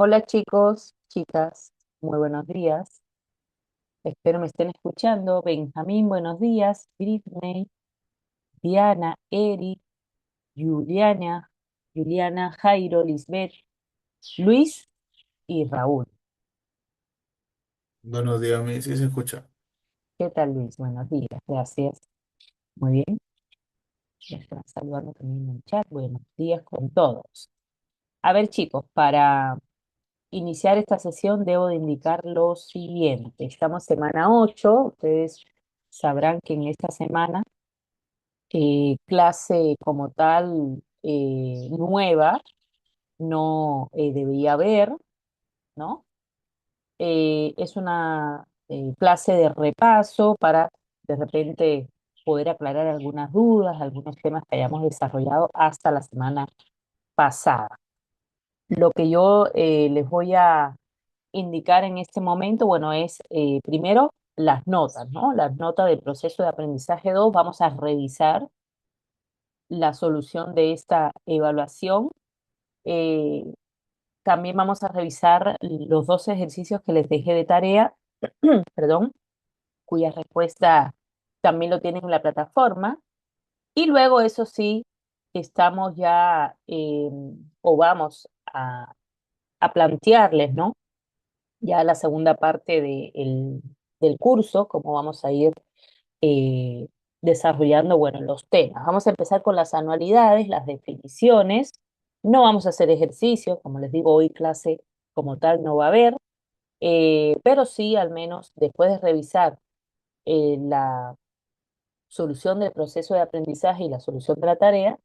Hola chicos, chicas, muy buenos días. Espero me estén escuchando. Benjamín, buenos días. Britney, Diana, Eric, Juliana, Jairo, Lisbeth, Luis y Raúl. Buenos días, mi sí se escucha. ¿Qué tal Luis? Buenos días, gracias. Muy bien. Ya están saludando también en el chat. Buenos días con todos. A ver chicos, para iniciar esta sesión debo de indicar lo siguiente. Estamos semana 8. Ustedes sabrán que en esta semana clase como tal nueva no debería haber, ¿no? Es una clase de repaso para de repente poder aclarar algunas dudas, algunos temas que hayamos desarrollado hasta la semana pasada. Lo que yo les voy a indicar en este momento, bueno, es primero las notas, ¿no? Las notas del proceso de aprendizaje 2. Vamos a revisar la solución de esta evaluación. Eh, También vamos a revisar los dos ejercicios que les dejé de tarea, perdón, cuya respuesta también lo tienen en la plataforma. Y luego, eso sí, estamos ya, o vamos a plantearles, ¿no? Ya la segunda parte del curso, cómo vamos a ir eh, desarrollando, bueno, los temas. Vamos a empezar con las anualidades, las definiciones. No vamos a hacer ejercicio, como les digo, hoy clase como tal no va a haber, pero sí, al menos después de revisar la solución del proceso de aprendizaje y la solución de la tarea,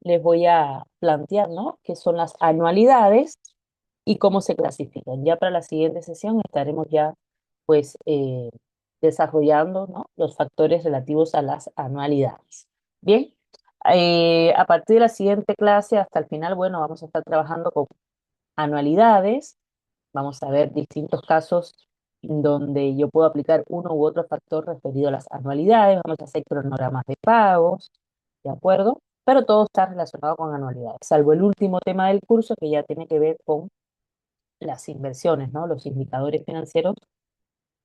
les voy a plantear, ¿no? ¿Qué son las anualidades y cómo se clasifican? Ya para la siguiente sesión estaremos ya, pues, desarrollando, ¿no? Los factores relativos a las anualidades. Bien, a partir de la siguiente clase hasta el final, bueno, vamos a estar trabajando con anualidades. Vamos a ver distintos casos donde yo puedo aplicar uno u otro factor referido a las anualidades. Vamos a hacer cronogramas de pagos, ¿de acuerdo? Pero todo está relacionado con anualidades, salvo el último tema del curso que ya tiene que ver con las inversiones, ¿no? Los indicadores financieros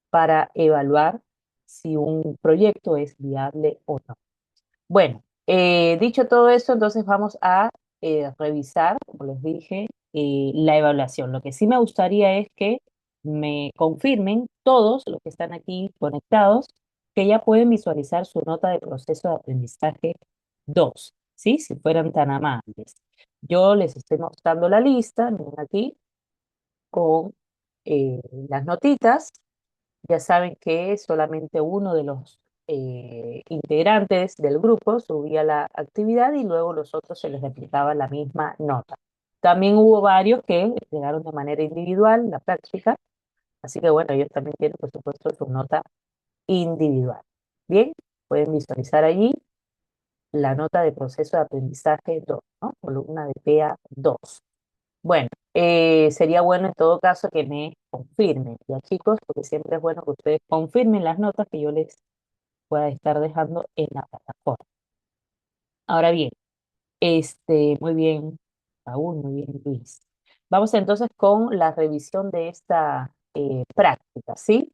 para evaluar si un proyecto es viable o no. Bueno, dicho todo eso, entonces vamos a revisar, como les dije, la evaluación. Lo que sí me gustaría es que me confirmen todos los que están aquí conectados que ya pueden visualizar su nota de proceso de aprendizaje 2, ¿sí? Si fueran tan amables. Yo les estoy mostrando la lista, miren aquí, con las notitas. Ya saben que solamente uno de los integrantes del grupo subía la actividad y luego los otros se les replicaba la misma nota. También hubo varios que entregaron de manera individual la práctica, así que bueno, ellos también tienen, por supuesto, su nota individual. Bien, pueden visualizar allí la nota de proceso de aprendizaje 2, ¿no? Columna de PA 2. Bueno, sería bueno en todo caso que me confirmen, ya chicos, porque siempre es bueno que ustedes confirmen las notas que yo les pueda estar dejando en la plataforma. Ahora bien, muy bien, Raúl, muy bien, Luis. Vamos entonces con la revisión de esta práctica, ¿sí?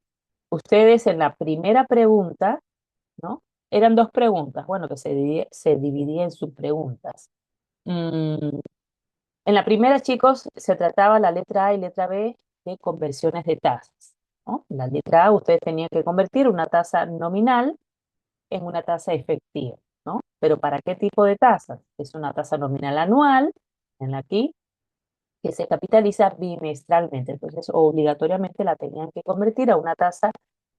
Ustedes en la primera pregunta, ¿no? Eran dos preguntas, bueno, que se dividía en subpreguntas. Mm, en la primera, chicos, se trataba la letra A y letra B de conversiones de tasas, ¿no? En la letra A ustedes tenían que convertir una tasa nominal en una tasa efectiva, ¿no? Pero ¿para qué tipo de tasas? Es una tasa nominal anual, en la aquí, que se capitaliza bimestralmente. Entonces, obligatoriamente la tenían que convertir a una tasa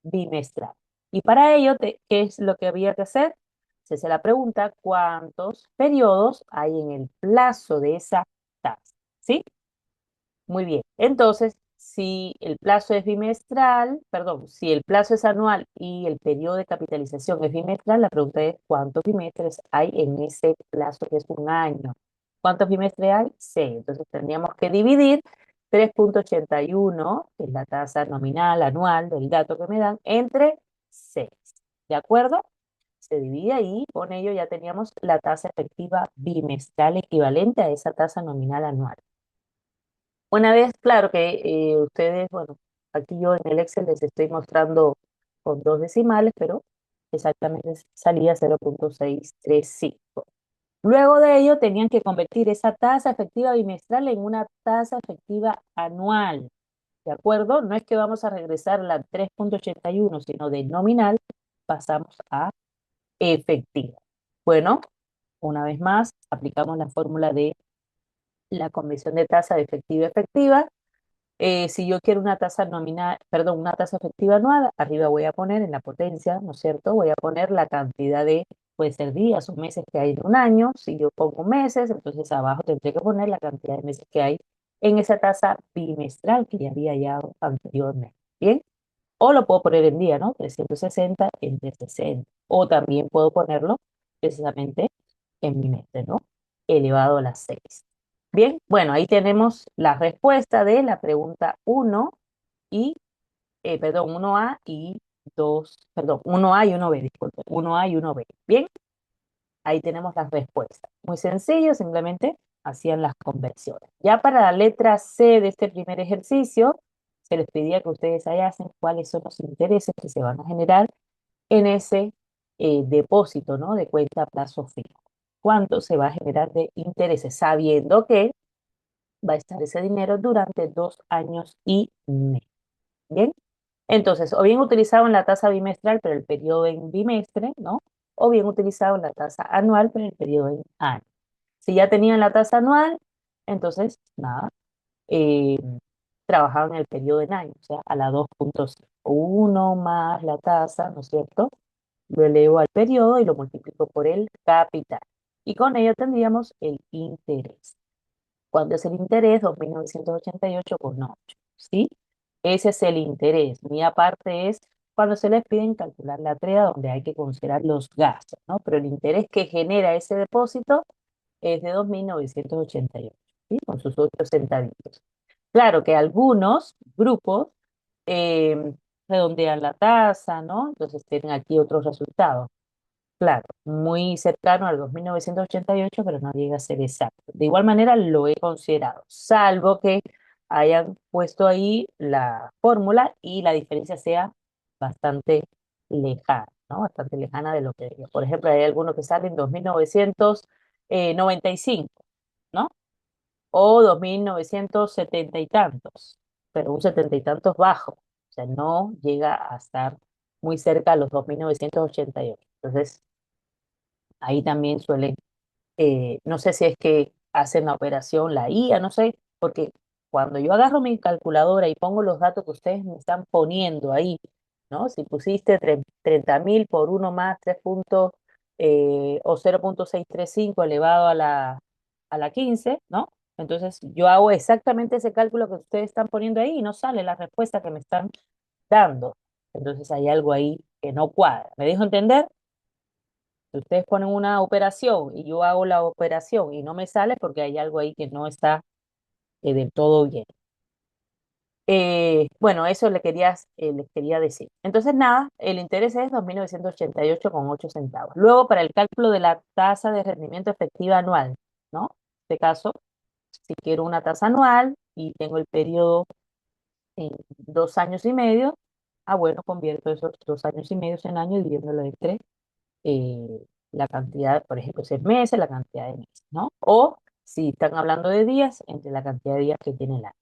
bimestral. Y para ello, ¿qué es lo que había que hacer? Se hace la pregunta, ¿cuántos periodos hay en el plazo de esa tasa? ¿Sí? Muy bien. Entonces, si el plazo es bimestral, perdón, si el plazo es anual y el periodo de capitalización es bimestral, la pregunta es ¿cuántos bimestres hay en ese plazo que es un año? ¿Cuántos bimestres hay? 6. Entonces tendríamos que dividir 3,81, que es la tasa nominal anual del dato que me dan, entre 6. ¿De acuerdo? Se divide ahí, con ello ya teníamos la tasa efectiva bimestral equivalente a esa tasa nominal anual. Una vez, claro que ustedes, bueno, aquí yo en el Excel les estoy mostrando con dos decimales, pero exactamente salía 0,635. Luego de ello, tenían que convertir esa tasa efectiva bimestral en una tasa efectiva anual. ¿De acuerdo? No es que vamos a regresar a la 3,81, sino de nominal pasamos a efectiva. Bueno, una vez más, aplicamos la fórmula de la conversión de tasa de efectiva a efectiva. Si yo quiero una tasa nominal, perdón, una tasa efectiva anual, arriba voy a poner en la potencia, ¿no es cierto? Voy a poner la cantidad de, puede ser días o meses que hay en un año. Si yo pongo meses, entonces abajo tendré que poner la cantidad de meses que hay en esa tasa bimestral que ya había hallado anteriormente. ¿Bien? O lo puedo poner en día, ¿no? 360 entre 60. O también puedo ponerlo precisamente en mi mente, ¿no? Elevado a las 6. Bien, bueno, ahí tenemos la respuesta de la pregunta uno y, perdón, uno a y 2, perdón, uno a y uno b, disculpe, uno a y uno b. Bien, ahí tenemos las respuestas. Muy sencillo, simplemente hacían las conversiones. Ya para la letra C de este primer ejercicio, se les pedía que ustedes hallasen cuáles son los intereses que se van a generar en ese depósito, ¿no? De cuenta a plazo fijo. ¿Cuánto se va a generar de intereses? Sabiendo que va a estar ese dinero durante 2 años y medio. ¿Bien? Entonces, o bien utilizaban la tasa bimestral, pero el periodo en bimestre, ¿no? O bien utilizaban la tasa anual, pero el periodo en año. Si ya tenían la tasa anual, entonces, nada, eh, trabajaban el periodo en año, o sea, a la 2,1 más la tasa, ¿no es cierto? Lo elevo al periodo y lo multiplico por el capital. Y con ello tendríamos el interés. ¿Cuánto es el interés? 2.988,8, ¿sí? Ese es el interés. Mi aparte es cuando se les piden calcular la TREA, donde hay que considerar los gastos, ¿no? Pero el interés que genera ese depósito es de 2.988, ¿sí? Con sus 8 centavitos. Claro que algunos grupos eh, redondean la tasa, ¿no? Entonces tienen aquí otros resultados. Claro, muy cercano al 2.988, pero no llega a ser exacto. De igual manera lo he considerado, salvo que hayan puesto ahí la fórmula y la diferencia sea bastante lejana, ¿no? Bastante lejana de lo que digo. Por ejemplo, hay algunos que salen 2.995, ¿no? O 2.970 y tantos, pero un 70 y tantos bajo. O sea, no llega a estar muy cerca a los 2.988. Entonces, ahí también suelen, no sé si es que hacen la operación, la IA, no sé, porque cuando yo agarro mi calculadora y pongo los datos que ustedes me están poniendo ahí, ¿no? Si pusiste 30.000 por uno más 3 puntos o 0,635 elevado a la 15, ¿no? Entonces yo hago exactamente ese cálculo que ustedes están poniendo ahí y no sale la respuesta que me están dando. Entonces hay algo ahí que no cuadra. ¿Me dejo entender? Si ustedes ponen una operación y yo hago la operación y no me sale porque hay algo ahí que no está del todo bien. Bueno, eso les quería decir. Entonces, nada, el interés es 2.988,8 centavos. Luego, para el cálculo de la tasa de rendimiento efectiva anual, ¿no? En este caso, si quiero una tasa anual y tengo el periodo en 2 años y medio, bueno, convierto esos 2 años y medio en años dividiéndolo entre la cantidad, por ejemplo, 6 meses, la cantidad de meses, ¿no? O si están hablando de días, entre la cantidad de días que tiene el año.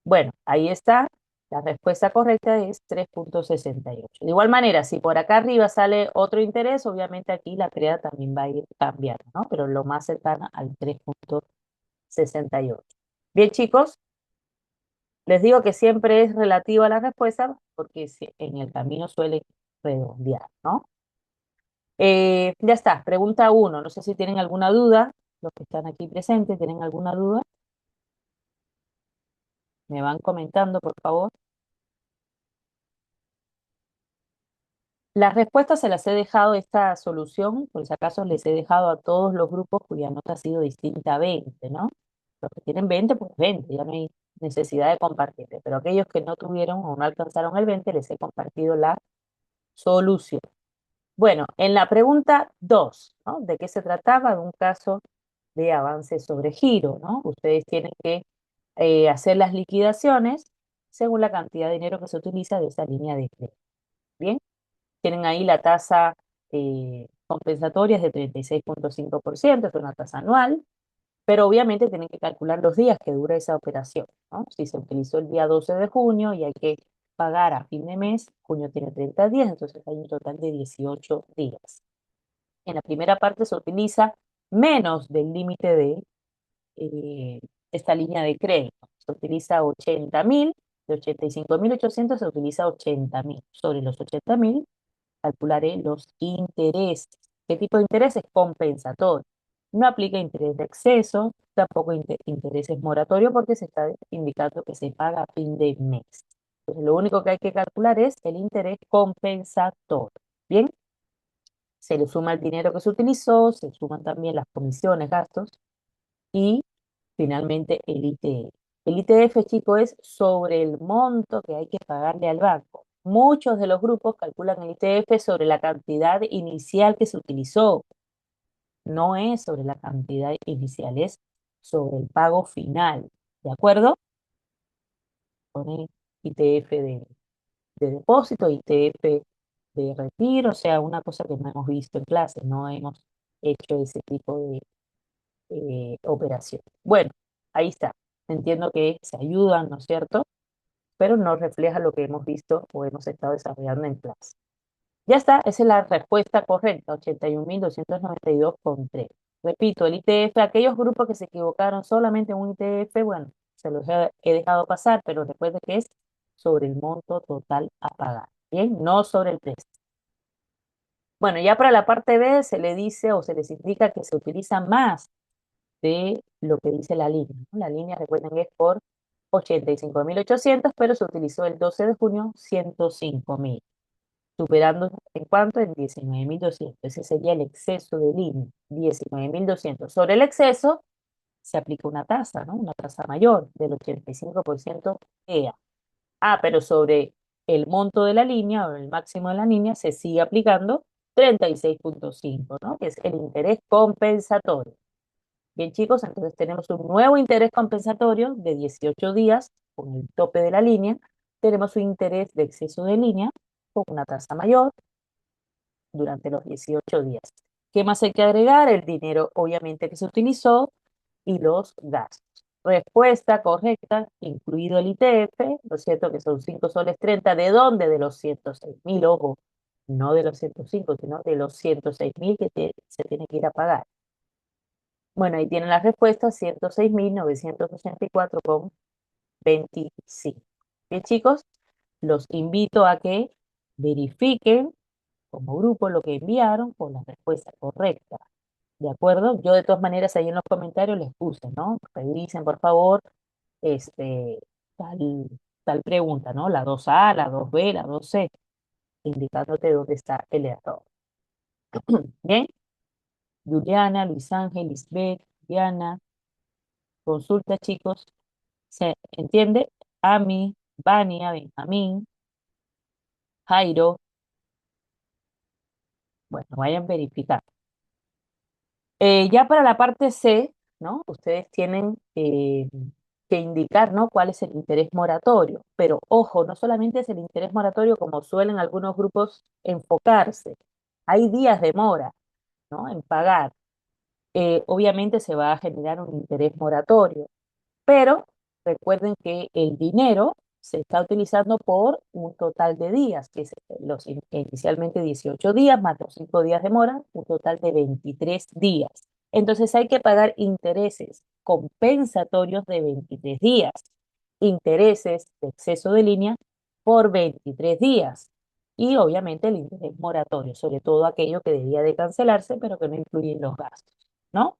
Bueno, ahí está. La respuesta correcta es 3,68. De igual manera, si por acá arriba sale otro interés, obviamente aquí la TREA también va a ir cambiando, ¿no? Pero lo más cercano al 3,68. Bien, chicos, les digo que siempre es relativa la respuesta porque en el camino suele redondear, ¿no? Ya está, pregunta uno. No sé si tienen alguna duda. Los que están aquí presentes, ¿tienen alguna duda? Me van comentando, por favor. Las respuestas se las he dejado, esta solución, por si acaso les he dejado a todos los grupos cuya nota ha sido distinta a 20, ¿no? Los que tienen 20, pues 20, ya no hay necesidad de compartirle. Pero aquellos que no tuvieron o no alcanzaron el 20, les he compartido la solución. Bueno, en la pregunta 2, ¿no? ¿De qué se trataba? De un caso de avance sobre giro, ¿no? Ustedes tienen que hacer las liquidaciones según la cantidad de dinero que se utiliza de esa línea de crédito. Bien, tienen ahí la tasa compensatoria es de 36,5%, es una tasa anual, pero obviamente tienen que calcular los días que dura esa operación, ¿no? Si se utilizó el día 12 de junio y hay que pagar a fin de mes, junio tiene 30 días, entonces hay un total de 18 días. En la primera parte se utiliza menos del límite de eh, esta línea de crédito. Se utiliza 80.000, de 85.800 se utiliza 80.000. Sobre los 80.000 calcularé los intereses. ¿Qué tipo de intereses? Compensatorios. No aplica interés de exceso, tampoco intereses moratorios porque se está indicando que se paga a fin de mes. Entonces, lo único que hay que calcular es el interés compensatorio. Bien, se le suma el dinero que se utilizó, se suman también las comisiones, gastos y finalmente el ITF. El ITF, chico, es sobre el monto que hay que pagarle al banco. Muchos de los grupos calculan el ITF sobre la cantidad inicial que se utilizó. No es sobre la cantidad inicial, es sobre el pago final. ¿De acuerdo? Pone ITF de depósito, ITF de retiro, o sea, una cosa que no hemos visto en clase, no hemos hecho ese tipo de operación. Bueno, ahí está. Entiendo que se ayudan, ¿no es cierto? Pero no refleja lo que hemos visto o hemos estado desarrollando en clase. Ya está, esa es la respuesta correcta, 81.292,3. Repito, el ITF, aquellos grupos que se equivocaron solamente en un ITF, bueno, se los he dejado pasar, pero recuerde que es sobre el monto total a pagar, ¿bien? No sobre el precio. Bueno, ya para la parte B se le dice o se les indica que se utiliza más de lo que dice la línea, ¿no? La línea, recuerden, es por 85.800, pero se utilizó el 12 de junio 105.000, superando en cuanto en 19.200. Ese sería el exceso de línea, 19.200. Sobre el exceso se aplica una tasa, ¿no? Una tasa mayor del 85% EA. Pero sobre el monto de la línea o el máximo de la línea se sigue aplicando 36,5, ¿no? Que es el interés compensatorio. Bien, chicos, entonces tenemos un nuevo interés compensatorio de 18 días con el tope de la línea. Tenemos un interés de exceso de línea con una tasa mayor durante los 18 días. ¿Qué más hay que agregar? El dinero, obviamente, que se utilizó y los gastos. Respuesta correcta, incluido el ITF, ¿no es cierto? Que son 5 soles 30. ¿De dónde? De los 106.000, ojo, no de los 105, sino de los 106.000 que se tiene que ir a pagar. Bueno, ahí tienen las respuestas, 106.984,25. Bien, chicos, los invito a que verifiquen como grupo lo que enviaron con la respuesta correcta. ¿De acuerdo? Yo de todas maneras ahí en los comentarios les puse, ¿no? Revisen, por favor, este, tal, tal pregunta, ¿no? La 2A, la 2B, la 2C, indicándote dónde está el error. Bien, Juliana, Luis Ángel, Lisbeth, Diana, consulta, chicos. ¿Se entiende? Ami, Vania, Benjamín, Jairo. Bueno, vayan verificando. Ya para la parte C, ¿no? Ustedes tienen que indicar, ¿no? Cuál es el interés moratorio. Pero ojo, no solamente es el interés moratorio como suelen algunos grupos enfocarse. Hay días de mora, ¿no? En pagar. Obviamente se va a generar un interés moratorio. Pero recuerden que el dinero se está utilizando por un total de días, que es inicialmente 18 días más los 5 días de mora, un total de 23 días. Entonces hay que pagar intereses compensatorios de 23 días, intereses de exceso de línea por 23 días y obviamente el interés moratorio, sobre todo aquello que debía de cancelarse pero que no incluye los gastos, ¿no?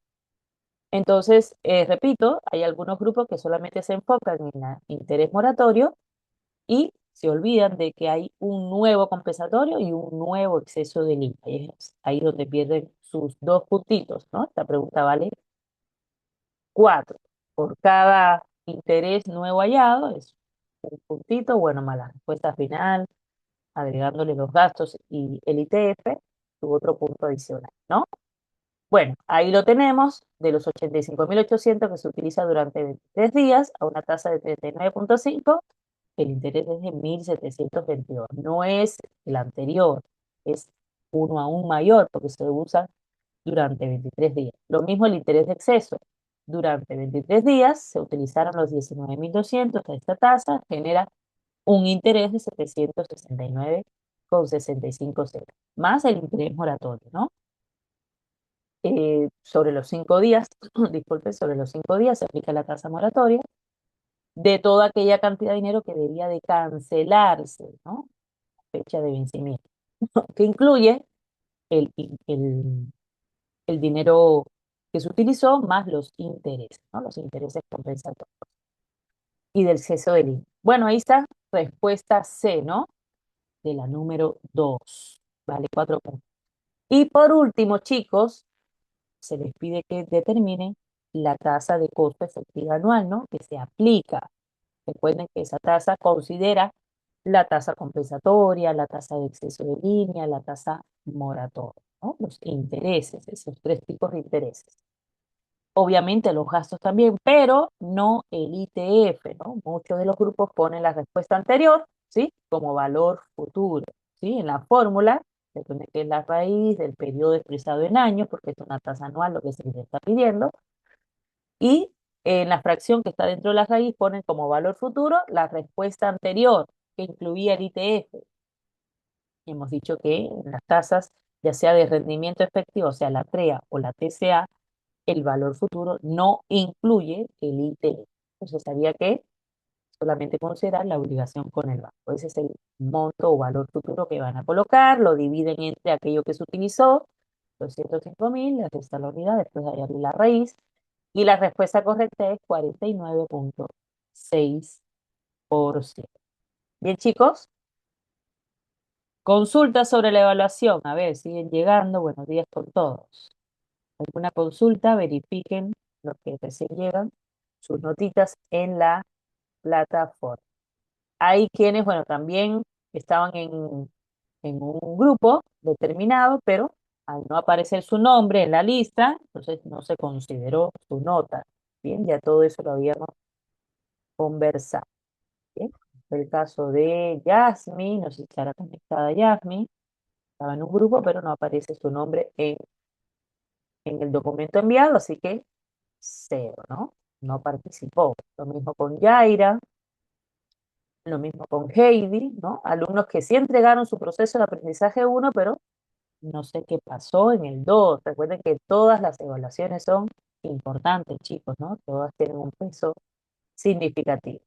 Entonces, repito, hay algunos grupos que solamente se enfocan en el interés moratorio y se olvidan de que hay un nuevo compensatorio y un nuevo exceso de línea. Y es ahí donde pierden sus 2 puntitos, ¿no? Esta pregunta vale 4. Por cada interés nuevo hallado es un puntito, bueno, más la respuesta final, agregándole los gastos y el ITF, tu otro punto adicional, ¿no? Bueno, ahí lo tenemos, de los 85.800 que se utiliza durante 23 días a una tasa de 39,5, el interés es de 1.722. No es el anterior, es uno aún mayor porque se usa durante 23 días. Lo mismo el interés de exceso. Durante 23 días se utilizaron los 19.200 a esta tasa, genera un interés de 769,65 más el interés moratorio, ¿no? Sobre los 5 días, disculpe, sobre los 5 días se aplica la tasa moratoria de toda aquella cantidad de dinero que debía de cancelarse, ¿no? Fecha de vencimiento, que incluye el, el, el dinero que se utilizó más los intereses, ¿no? Los intereses compensatorios y del exceso del IVA. Bueno, ahí está, respuesta C, ¿no? De la número 2. Vale, 4 puntos. Y por último, chicos, se les pide que determinen la tasa de costo efectiva anual, ¿no? Que se aplica. Recuerden que esa tasa considera la tasa compensatoria, la tasa de exceso de línea, la tasa moratoria, ¿no? Los intereses, esos tres tipos de intereses. Obviamente los gastos también, pero no el ITF, ¿no? Muchos de los grupos ponen la respuesta anterior, ¿sí? Como valor futuro, ¿sí? En la fórmula, recuerden que es la raíz del periodo expresado en años, porque es una tasa anual lo que se les está pidiendo, y en la fracción que está dentro de la raíz ponen como valor futuro la respuesta anterior, que incluía el ITF. Hemos dicho que en las tasas, ya sea de rendimiento efectivo, o sea, la TREA o la TCA, el valor futuro no incluye el ITF. Entonces, sabía que solamente considerar la obligación con el banco. Ese es el monto o valor futuro que van a colocar, lo dividen entre aquello que se utilizó, 205.000, le resta la unidad, después hay la raíz, y la respuesta correcta es 49,6%. Bien, chicos, consulta sobre la evaluación. A ver, siguen llegando. Buenos días con todos. ¿Alguna consulta? Verifiquen los que recién llegan, sus notitas en la plataforma. Hay quienes, bueno, también estaban en un grupo determinado, pero al no aparecer su nombre en la lista, entonces no se consideró su nota. Bien, ya todo eso lo habíamos conversado. Bien, fue el caso de Yasmin, no sé si estará conectada Yasmin, estaba en un grupo, pero no aparece su nombre en el documento enviado, así que cero, ¿no? No participó. Lo mismo con Yaira, lo mismo con Heidi, ¿no? Alumnos que sí entregaron su proceso de aprendizaje uno, pero no sé qué pasó en el 2. Recuerden que todas las evaluaciones son importantes, chicos, ¿no? Todas tienen un peso significativo.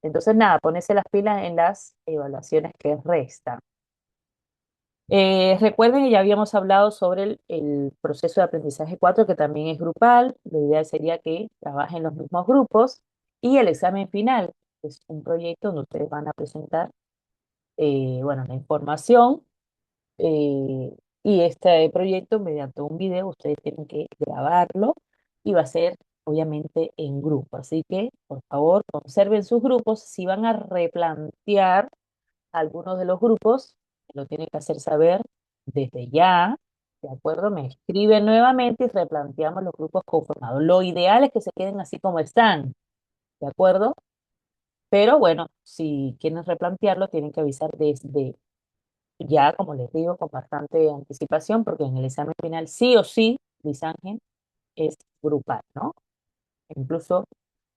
Entonces, nada, ponerse las pilas en las evaluaciones que restan. Recuerden que ya habíamos hablado sobre el proceso de aprendizaje 4, que también es grupal. La idea sería que trabajen los mismos grupos. Y el examen final es un proyecto donde ustedes van a presentar, bueno, la información. Y este proyecto, mediante un video, ustedes tienen que grabarlo y va a ser, obviamente, en grupo. Así que, por favor, conserven sus grupos. Si van a replantear algunos de los grupos, lo tienen que hacer saber desde ya, ¿de acuerdo? Me escriben nuevamente y replanteamos los grupos conformados. Lo ideal es que se queden así como están, ¿de acuerdo? Pero bueno, si quieren replantearlo, tienen que avisar desde ya, como les digo, con bastante anticipación, porque en el examen final sí o sí, Luis Ángel, es grupal, ¿no? Incluso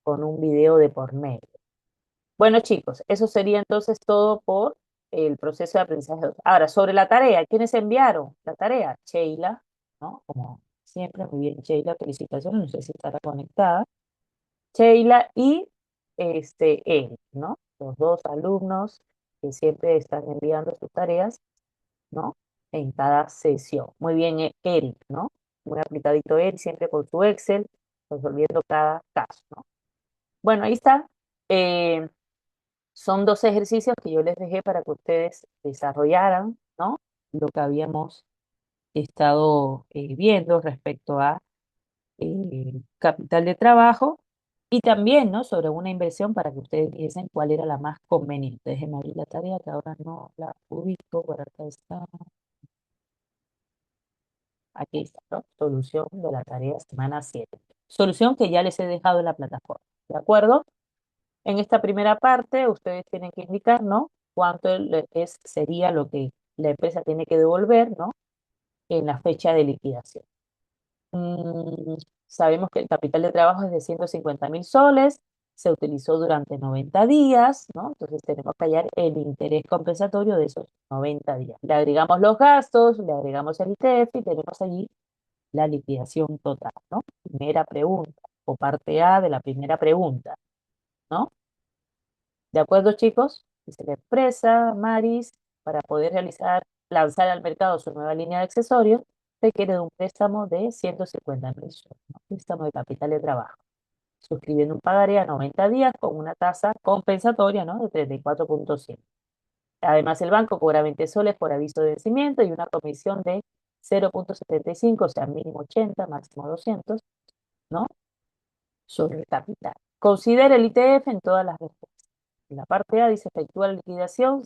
con un video de por medio. Bueno, chicos, eso sería entonces todo por el proceso de aprendizaje. Ahora, sobre la tarea, ¿quiénes enviaron la tarea? Sheila, ¿no? Como siempre, muy bien, Sheila, felicitaciones, no sé si estará conectada. Sheila y Eric, ¿no? Los dos alumnos que siempre están enviando sus tareas, ¿no? En cada sesión. Muy bien, Eric, ¿no? Muy aplicadito Eric, siempre con su Excel, resolviendo cada caso, ¿no? Bueno, ahí está. Eh, Son dos ejercicios que yo les dejé para que ustedes desarrollaran, ¿no? Lo que habíamos estado viendo respecto a capital de trabajo y también, ¿no? Sobre una inversión para que ustedes piensen cuál era la más conveniente. Déjenme abrir la tarea que ahora no la ubico, por acá está. aquí está, ¿no? Solución de la tarea semana 7. Solución que ya les he dejado en la plataforma, ¿de acuerdo? En esta primera parte, ustedes tienen que indicar, ¿no? Cuánto sería lo que la empresa tiene que devolver, ¿no? En la fecha de liquidación. Mm, sabemos que el capital de trabajo es de 150.000 soles, se utilizó durante 90 días, ¿no? Entonces tenemos que hallar el interés compensatorio de esos 90 días. Le agregamos los gastos, le agregamos el ITF y tenemos allí la liquidación total, ¿no? Primera pregunta, o parte A de la primera pregunta, ¿no? ¿De acuerdo, chicos? Dice la empresa, Maris, para poder lanzar al mercado su nueva línea de accesorios, requiere de un préstamo de 150.000 soles, ¿no? Préstamo de capital de trabajo, suscribiendo un pagaré a 90 días con una tasa compensatoria, ¿no? De 34,5. Además, el banco cobra 20 soles por aviso de vencimiento y una comisión de 0,75, o sea, mínimo 80, máximo 200, ¿no? Sobre el capital. Considera el ITF en todas las respuestas. En la parte A dice efectúa la liquidación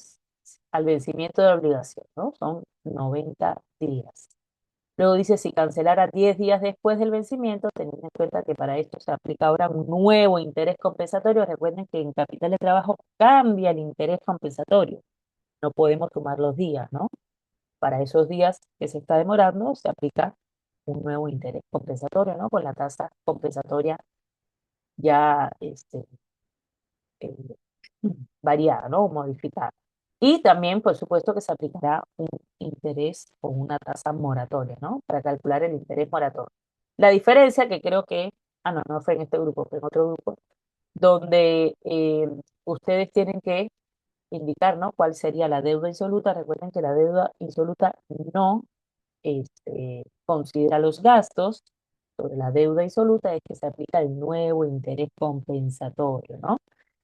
al vencimiento de la obligación, ¿no? Son 90 días. Luego dice si cancelara 10 días después del vencimiento, teniendo en cuenta que para esto se aplica ahora un nuevo interés compensatorio. Recuerden que en capital de trabajo cambia el interés compensatorio. No podemos sumar los días, ¿no? Para esos días que se está demorando, se aplica un nuevo interés compensatorio, ¿no? Con la tasa compensatoria ya eh, variada, ¿no? O modificada. Y también, por supuesto, que se aplicará un interés con una tasa moratoria, ¿no? Para calcular el interés moratorio. La diferencia que creo que, no, no fue en este grupo, fue en otro grupo, donde ustedes tienen que indicar, ¿no? Cuál sería la deuda insoluta. Recuerden que la deuda insoluta no considera los gastos. Sobre la deuda insoluta es que se aplica el nuevo interés compensatorio, ¿no?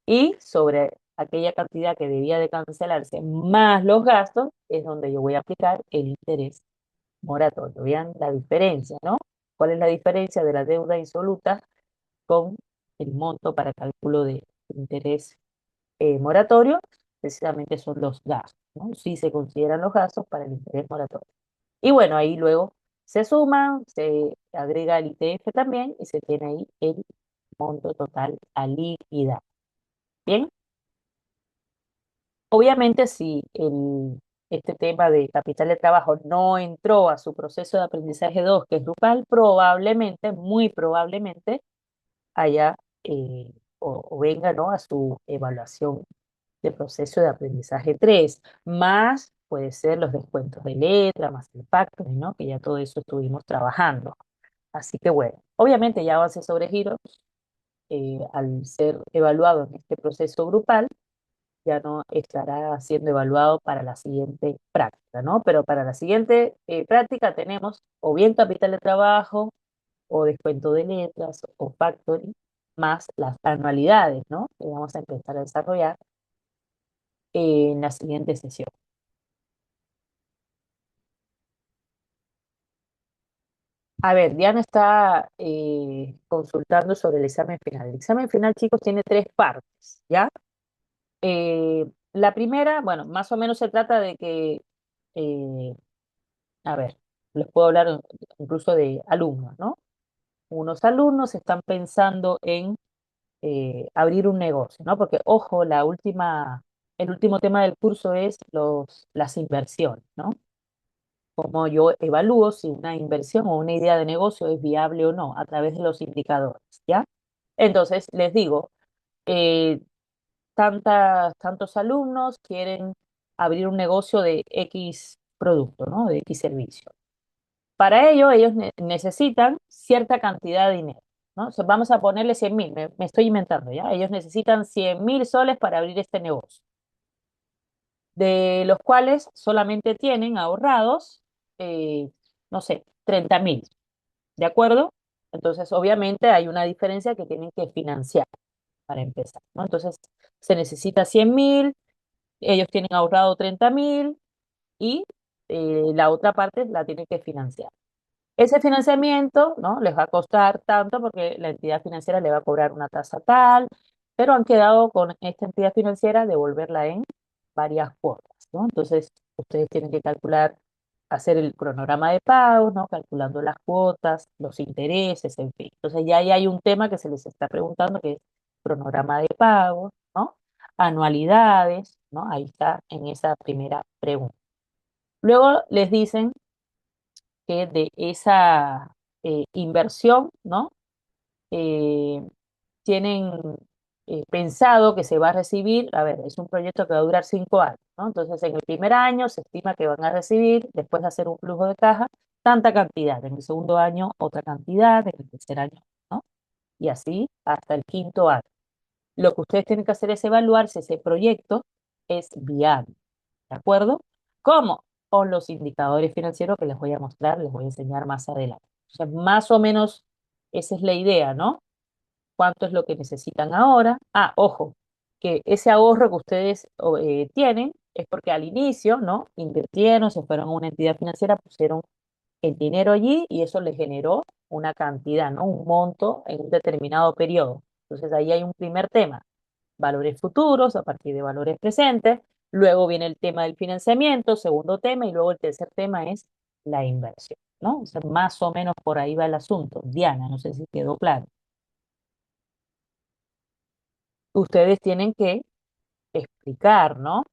Y sobre aquella cantidad que debía de cancelarse más los gastos es donde yo voy a aplicar el interés moratorio. Vean la diferencia, ¿no? ¿Cuál es la diferencia de la deuda insoluta con el monto para cálculo de interés moratorio? Precisamente son los gastos, ¿no? Sí se consideran los gastos para el interés moratorio. Y bueno, ahí luego se suma, se agrega el ITF también y se tiene ahí el monto total a liquidar. Bien, obviamente si este tema de capital de trabajo no entró a su proceso de aprendizaje 2 que es grupal, probablemente, muy probablemente, haya o venga, ¿no? A su evaluación de proceso de aprendizaje 3 más puede ser los descuentos de letra, más el pacto, ¿no? Que ya todo eso estuvimos trabajando. Así que bueno, obviamente ya avance sobre giros, al ser evaluado en este proceso grupal, ya no estará siendo evaluado para la siguiente práctica, ¿no? Pero para la siguiente práctica tenemos o bien capital de trabajo, o descuento de letras, o factoring, más las anualidades, ¿no? Que vamos a empezar a desarrollar en la siguiente sesión. A ver, Diana está consultando sobre el examen final. El examen final, chicos, tiene tres partes, ¿ya? La primera, bueno, más o menos se trata de que, eh, a ver, les puedo hablar incluso de alumnos, ¿no? Unos alumnos están pensando en abrir un negocio, ¿no? Porque, ojo, el último tema del curso es las inversiones, ¿no? Cómo yo evalúo si una inversión o una idea de negocio es viable o no a través de los indicadores, ¿ya? Entonces, les digo, eh, tantos alumnos quieren abrir un negocio de X producto, ¿no? De X servicio. Para ello, ellos necesitan cierta cantidad de dinero, ¿no? O sea, vamos a ponerle 100.000, me estoy inventando, ¿ya? Ellos necesitan 100.000 soles para abrir este negocio, de los cuales solamente tienen ahorrados, eh, no sé, 30.000, ¿de acuerdo? Entonces, obviamente hay una diferencia que tienen que financiar para empezar, ¿no? Entonces, se necesita 100.000, ellos tienen ahorrado 30.000 y la otra parte la tienen que financiar. Ese financiamiento, ¿no? Les va a costar tanto porque la entidad financiera le va a cobrar una tasa tal, pero han quedado con esta entidad financiera devolverla en varias cuotas, ¿no? Entonces, ustedes tienen que calcular hacer el cronograma de pagos, ¿no? Calculando las cuotas, los intereses, en fin. Entonces ya ahí hay un tema que se les está preguntando que es cronograma de pagos, ¿no? Anualidades, ¿no? Ahí está en esa primera pregunta. Luego les dicen que de esa inversión, ¿no? Eh, tienen pensado que se va a recibir, a ver, es un proyecto que va a durar 5 años, ¿no? Entonces, en el primer año se estima que van a recibir, después de hacer un flujo de caja, tanta cantidad, en el segundo año otra cantidad, en el tercer año, ¿no? Y así hasta el quinto año. Lo que ustedes tienen que hacer es evaluar si ese proyecto es viable, ¿de acuerdo? ¿Cómo? Con los indicadores financieros que les voy a mostrar, les voy a enseñar más adelante. O sea, más o menos esa es la idea, ¿no? Cuánto es lo que necesitan ahora. Ah, ojo, que ese ahorro que ustedes tienen es porque al inicio, ¿no? Invirtieron, se fueron a una entidad financiera, pusieron el dinero allí y eso les generó una cantidad, ¿no? Un monto en un determinado periodo. Entonces ahí hay un primer tema, valores futuros a partir de valores presentes. Luego viene el tema del financiamiento, segundo tema, y luego el tercer tema es la inversión, ¿no? O sea, más o menos por ahí va el asunto. Diana, no sé si quedó claro. Ustedes tienen que explicar, ¿no?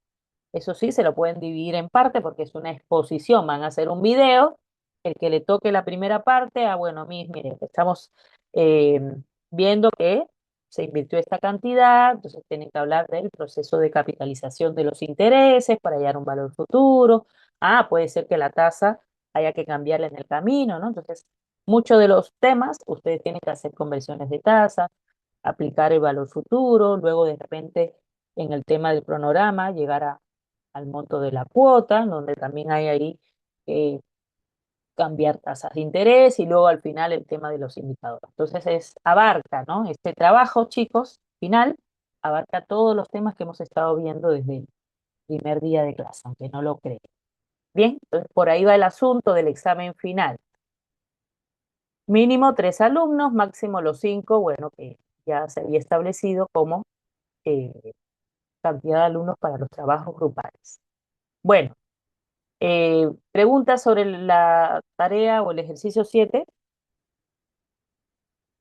Eso sí, se lo pueden dividir en parte porque es una exposición. Van a hacer un video, el que le toque la primera parte, bueno, mire, estamos eh, viendo que se invirtió esta cantidad, entonces tienen que hablar del proceso de capitalización de los intereses para hallar un valor futuro. Ah, puede ser que la tasa haya que cambiarla en el camino, ¿no? Entonces, muchos de los temas, ustedes tienen que hacer conversiones de tasa, aplicar el valor futuro, luego de repente en el tema del cronograma, llegar al monto de la cuota, donde también hay ahí que cambiar tasas de interés y luego al final el tema de los indicadores. Entonces abarca, ¿no? Este trabajo, chicos, final, abarca todos los temas que hemos estado viendo desde el primer día de clase, aunque no lo creen. Bien, entonces por ahí va el asunto del examen final. Mínimo 3 alumnos, máximo los 5, bueno, que ya se había establecido como eh, cantidad de alumnos para los trabajos grupales. Bueno, preguntas sobre la tarea o el ejercicio 7.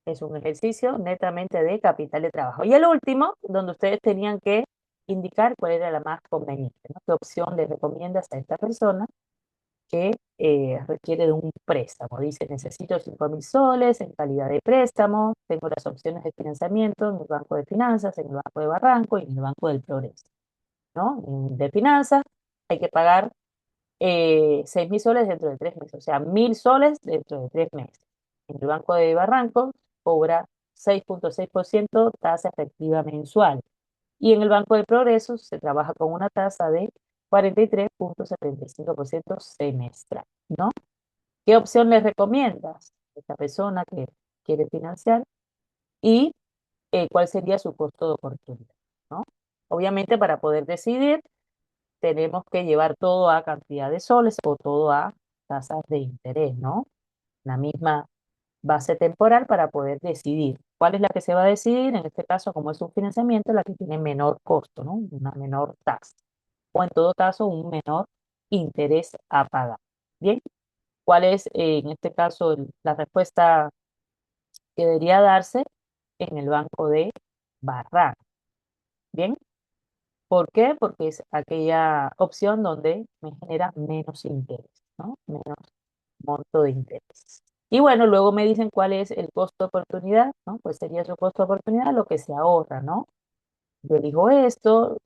Es un ejercicio netamente de capital de trabajo. Y el último, donde ustedes tenían que indicar cuál era la más conveniente, ¿no? ¿Qué opción les recomiendas a esta persona que requiere de un préstamo? Dice, necesito 5.000 soles en calidad de préstamo, tengo las opciones de financiamiento en el Banco de Finanzas, en el Banco de Barranco y en el Banco del Progreso, ¿no? De finanzas hay que pagar 6.000 soles dentro de 3 meses, o sea, 1.000 soles dentro de 3 meses. En el Banco de Barranco cobra 6,6% tasa efectiva mensual. Y en el Banco de Progreso se trabaja con una tasa de 43,75% semestral, ¿no? ¿Qué opción les recomiendas a esta persona que quiere financiar? Y cuál sería su costo de oportunidad, ¿no? Obviamente, para poder decidir, tenemos que llevar todo a cantidad de soles o todo a tasas de interés, ¿no? La misma base temporal para poder decidir cuál es la que se va a decidir, en este caso, como es un financiamiento, la que tiene menor costo, ¿no? Una menor tasa. O en todo caso, un menor interés a pagar. Bien, ¿cuál es en este caso la respuesta que debería darse en el banco de Barranco? Bien, ¿por qué? Porque es aquella opción donde me genera menos interés, ¿no? Menos monto de interés. Y bueno, luego me dicen cuál es el costo de oportunidad, ¿no? Pues sería su costo de oportunidad lo que se ahorra, ¿no? Yo elijo esto,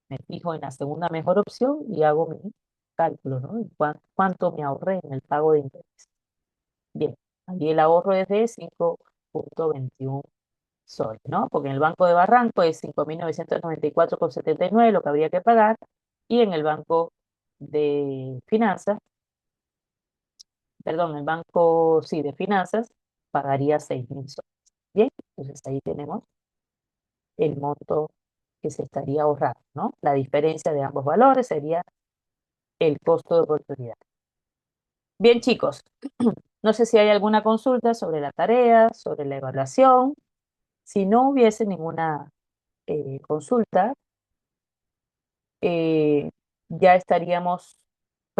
me fijo en la segunda mejor opción y hago mi cálculo, ¿no? Y cuánto me ahorré en el pago de interés. Bien, ahí el ahorro es de 5,21 soles, ¿no? Porque en el Banco de Barranco es 5.994,79 lo que habría que pagar y en el Banco de Finanzas, perdón, el Banco, sí, de Finanzas pagaría 6.000 soles. Bien, entonces ahí tenemos el monto que se estaría ahorrando, ¿no? La diferencia de ambos valores sería el costo de oportunidad. Bien, chicos, no sé si hay alguna consulta sobre la tarea, sobre la evaluación. Si no hubiese ninguna consulta, ya estaríamos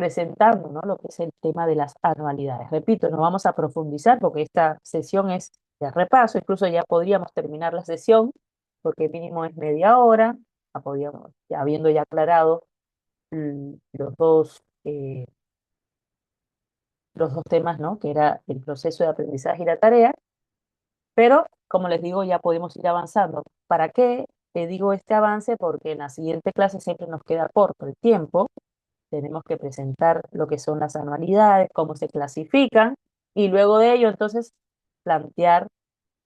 presentando, ¿no? Lo que es el tema de las anualidades. Repito, no vamos a profundizar porque esta sesión es de repaso, incluso ya podríamos terminar la sesión porque mínimo es media hora, podríamos, ya habiendo ya aclarado los dos temas, ¿no? Que era el proceso de aprendizaje y la tarea, pero como les digo, ya podemos ir avanzando. ¿Para qué te digo este avance? Porque en la siguiente clase siempre nos queda corto el tiempo. Tenemos que presentar lo que son las anualidades, cómo se clasifican, y luego de ello entonces plantear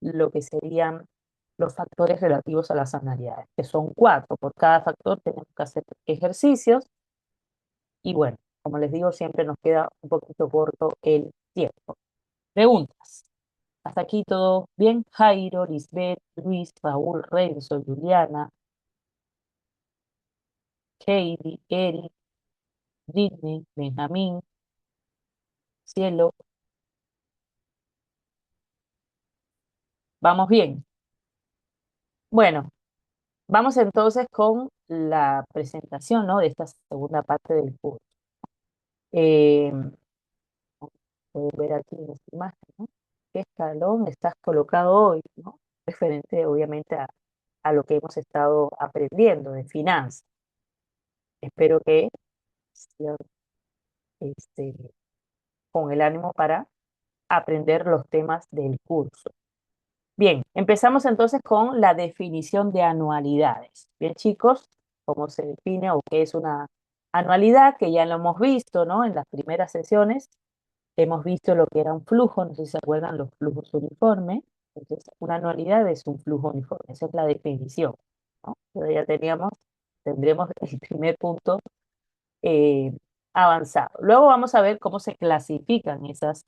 lo que serían los factores relativos a las anualidades, que son cuatro. Por cada factor tenemos que hacer ejercicios y bueno, como les digo, siempre nos queda un poquito corto el tiempo. Preguntas. Hasta aquí todo bien. Jairo, Lisbeth, Luis, Raúl, Renzo, Juliana, Katie, Eric, Britney, Benjamín, Cielo. ¿Vamos bien? Bueno, vamos entonces con la presentación, ¿no? De esta segunda parte del curso. Eh, Pueden ver aquí en esta imagen, ¿no? ¿Qué escalón estás colocado hoy, ¿no? Referente, obviamente, a lo que hemos estado aprendiendo de finanzas. Espero que sigan este, con el ánimo para aprender los temas del curso. Bien, empezamos entonces con la definición de anualidades. Bien, chicos, cómo se define o qué es una anualidad, que ya lo hemos visto, ¿no? En las primeras sesiones hemos visto lo que era un flujo, no sé si se acuerdan los flujos uniformes. Entonces, una anualidad es un flujo uniforme, esa es la definición, ¿no? Pero ya tendremos el primer punto eh, avanzado. Luego vamos a ver cómo se clasifican esas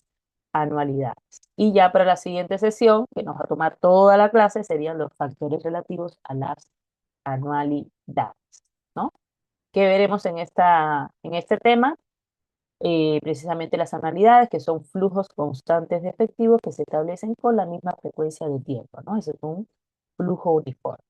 anualidades. Y ya para la siguiente sesión, que nos va a tomar toda la clase, serían los factores relativos a las anualidades, ¿no? ¿Qué veremos en este tema? Precisamente las anualidades, que son flujos constantes de efectivo que se establecen con la misma frecuencia de tiempo, ¿no? Ese es un flujo uniforme.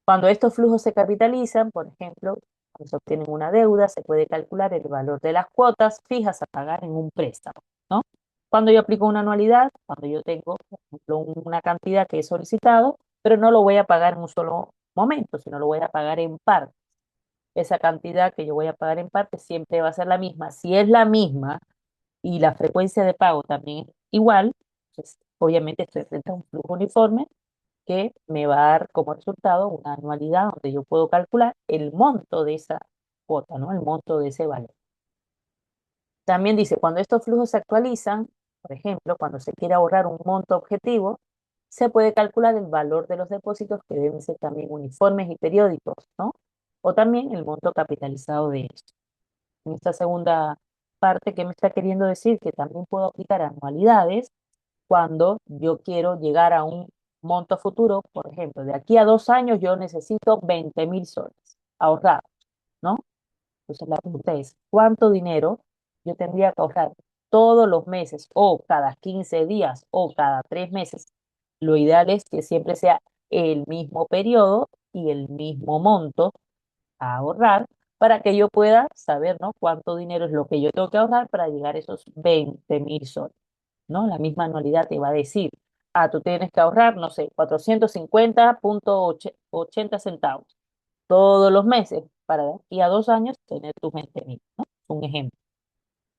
Cuando estos flujos se capitalizan, por ejemplo, cuando se obtiene una deuda, se puede calcular el valor de las cuotas fijas a pagar en un préstamo, ¿no? Cuando yo aplico una anualidad, cuando yo tengo, por ejemplo, una cantidad que he solicitado, pero no lo voy a pagar en un solo momento, sino lo voy a pagar en parte. Esa cantidad que yo voy a pagar en parte siempre va a ser la misma. Si es la misma y la frecuencia de pago también es igual, pues obviamente esto representa un flujo uniforme que me va a dar como resultado una anualidad donde yo puedo calcular el monto de esa cuota, ¿no? El monto de ese valor. También dice, cuando estos flujos se actualizan, por ejemplo, cuando se quiere ahorrar un monto objetivo, se puede calcular el valor de los depósitos que deben ser también uniformes y periódicos, ¿no? O también el monto capitalizado de esto. En esta segunda parte, ¿qué me está queriendo decir? Que también puedo aplicar anualidades cuando yo quiero llegar a un monto futuro. Por ejemplo, de aquí a 2 años yo necesito 20.000 soles ahorrados, ¿no? Entonces la pregunta es, ¿cuánto dinero yo tendría que ahorrar todos los meses o cada 15 días o cada 3 meses? Lo ideal es que siempre sea el mismo periodo y el mismo monto a ahorrar para que yo pueda saber, ¿no? Cuánto dinero es lo que yo tengo que ahorrar para llegar a esos 20.000 soles, ¿no? La misma anualidad te va a decir, tú tienes que ahorrar, no sé, 450,80 centavos todos los meses para de aquí a 2 años tener tus 20.000, ¿no? Un ejemplo.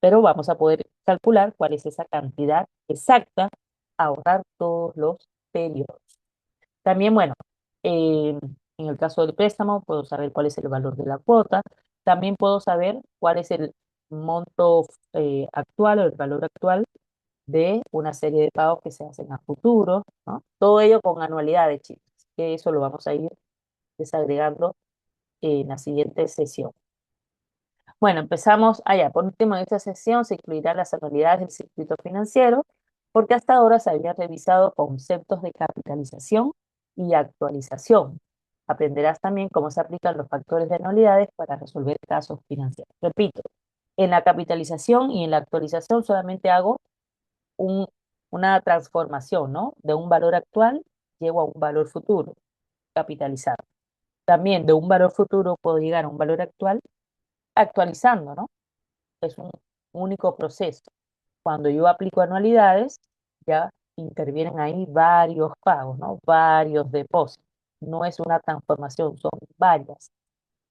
Pero vamos a poder calcular cuál es esa cantidad exacta a ahorrar todos los periodos. También, bueno, en el caso del préstamo, puedo saber cuál es el valor de la cuota. También puedo saber cuál es el monto actual o el valor actual de una serie de pagos que se hacen a futuro, ¿no? Todo ello con anualidades, chicos. Que eso lo vamos a ir desagregando en la siguiente sesión. Bueno, empezamos allá. Por último, en esta sesión se incluirán las anualidades del circuito financiero, porque hasta ahora se habían revisado conceptos de capitalización y actualización. Aprenderás también cómo se aplican los factores de anualidades para resolver casos financieros. Repito, en la capitalización y en la actualización solamente hago un- una transformación, ¿no? De un valor actual llego a un valor futuro capitalizado. También de un valor futuro puedo llegar a un valor actual actualizando, ¿no? es un único proceso. Cuando yo aplico anualidades, ya intervienen ahí varios pagos, ¿no? Varios depósitos. No es una transformación, son varias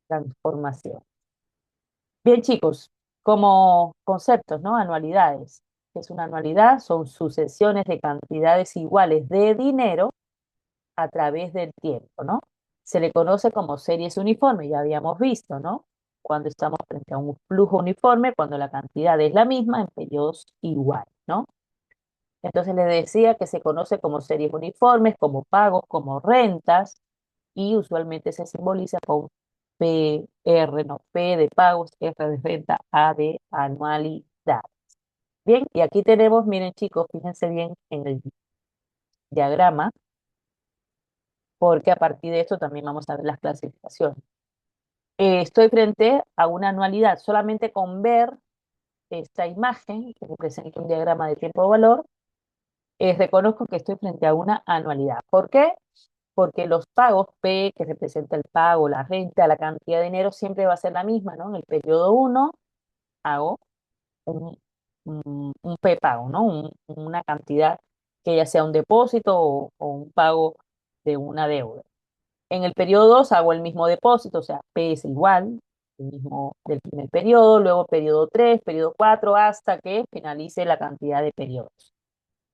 transformaciones. Bien, chicos, como conceptos, ¿no? Anualidades. ¿Qué es una anualidad? Son sucesiones de cantidades iguales de dinero a través del tiempo, ¿no? Se le conoce como series uniformes, ya habíamos visto, ¿no? Cuando estamos frente a un flujo uniforme, cuando la cantidad es la misma en periodos iguales, ¿no? Entonces les decía que se conoce como series uniformes, como pagos, como rentas, y usualmente se simboliza con PR, no, P de pagos, R de renta, A de anualidad. Bien, y aquí tenemos, miren chicos, fíjense bien en el diagrama, porque a partir de esto también vamos a ver las clasificaciones. Estoy frente a una anualidad, solamente con ver esta imagen que representa un diagrama de tiempo-valor, reconozco que estoy frente a una anualidad. ¿Por qué? Porque los pagos P, que representa el pago, la renta, la cantidad de dinero, siempre va a ser la misma, ¿no? En el periodo uno hago un, un P pago, ¿no? Una cantidad que ya sea un depósito o un pago de una deuda. En el periodo 2 hago el mismo depósito, o sea, P es igual, el mismo del primer periodo, luego periodo 3, periodo 4, hasta que finalice la cantidad de periodos.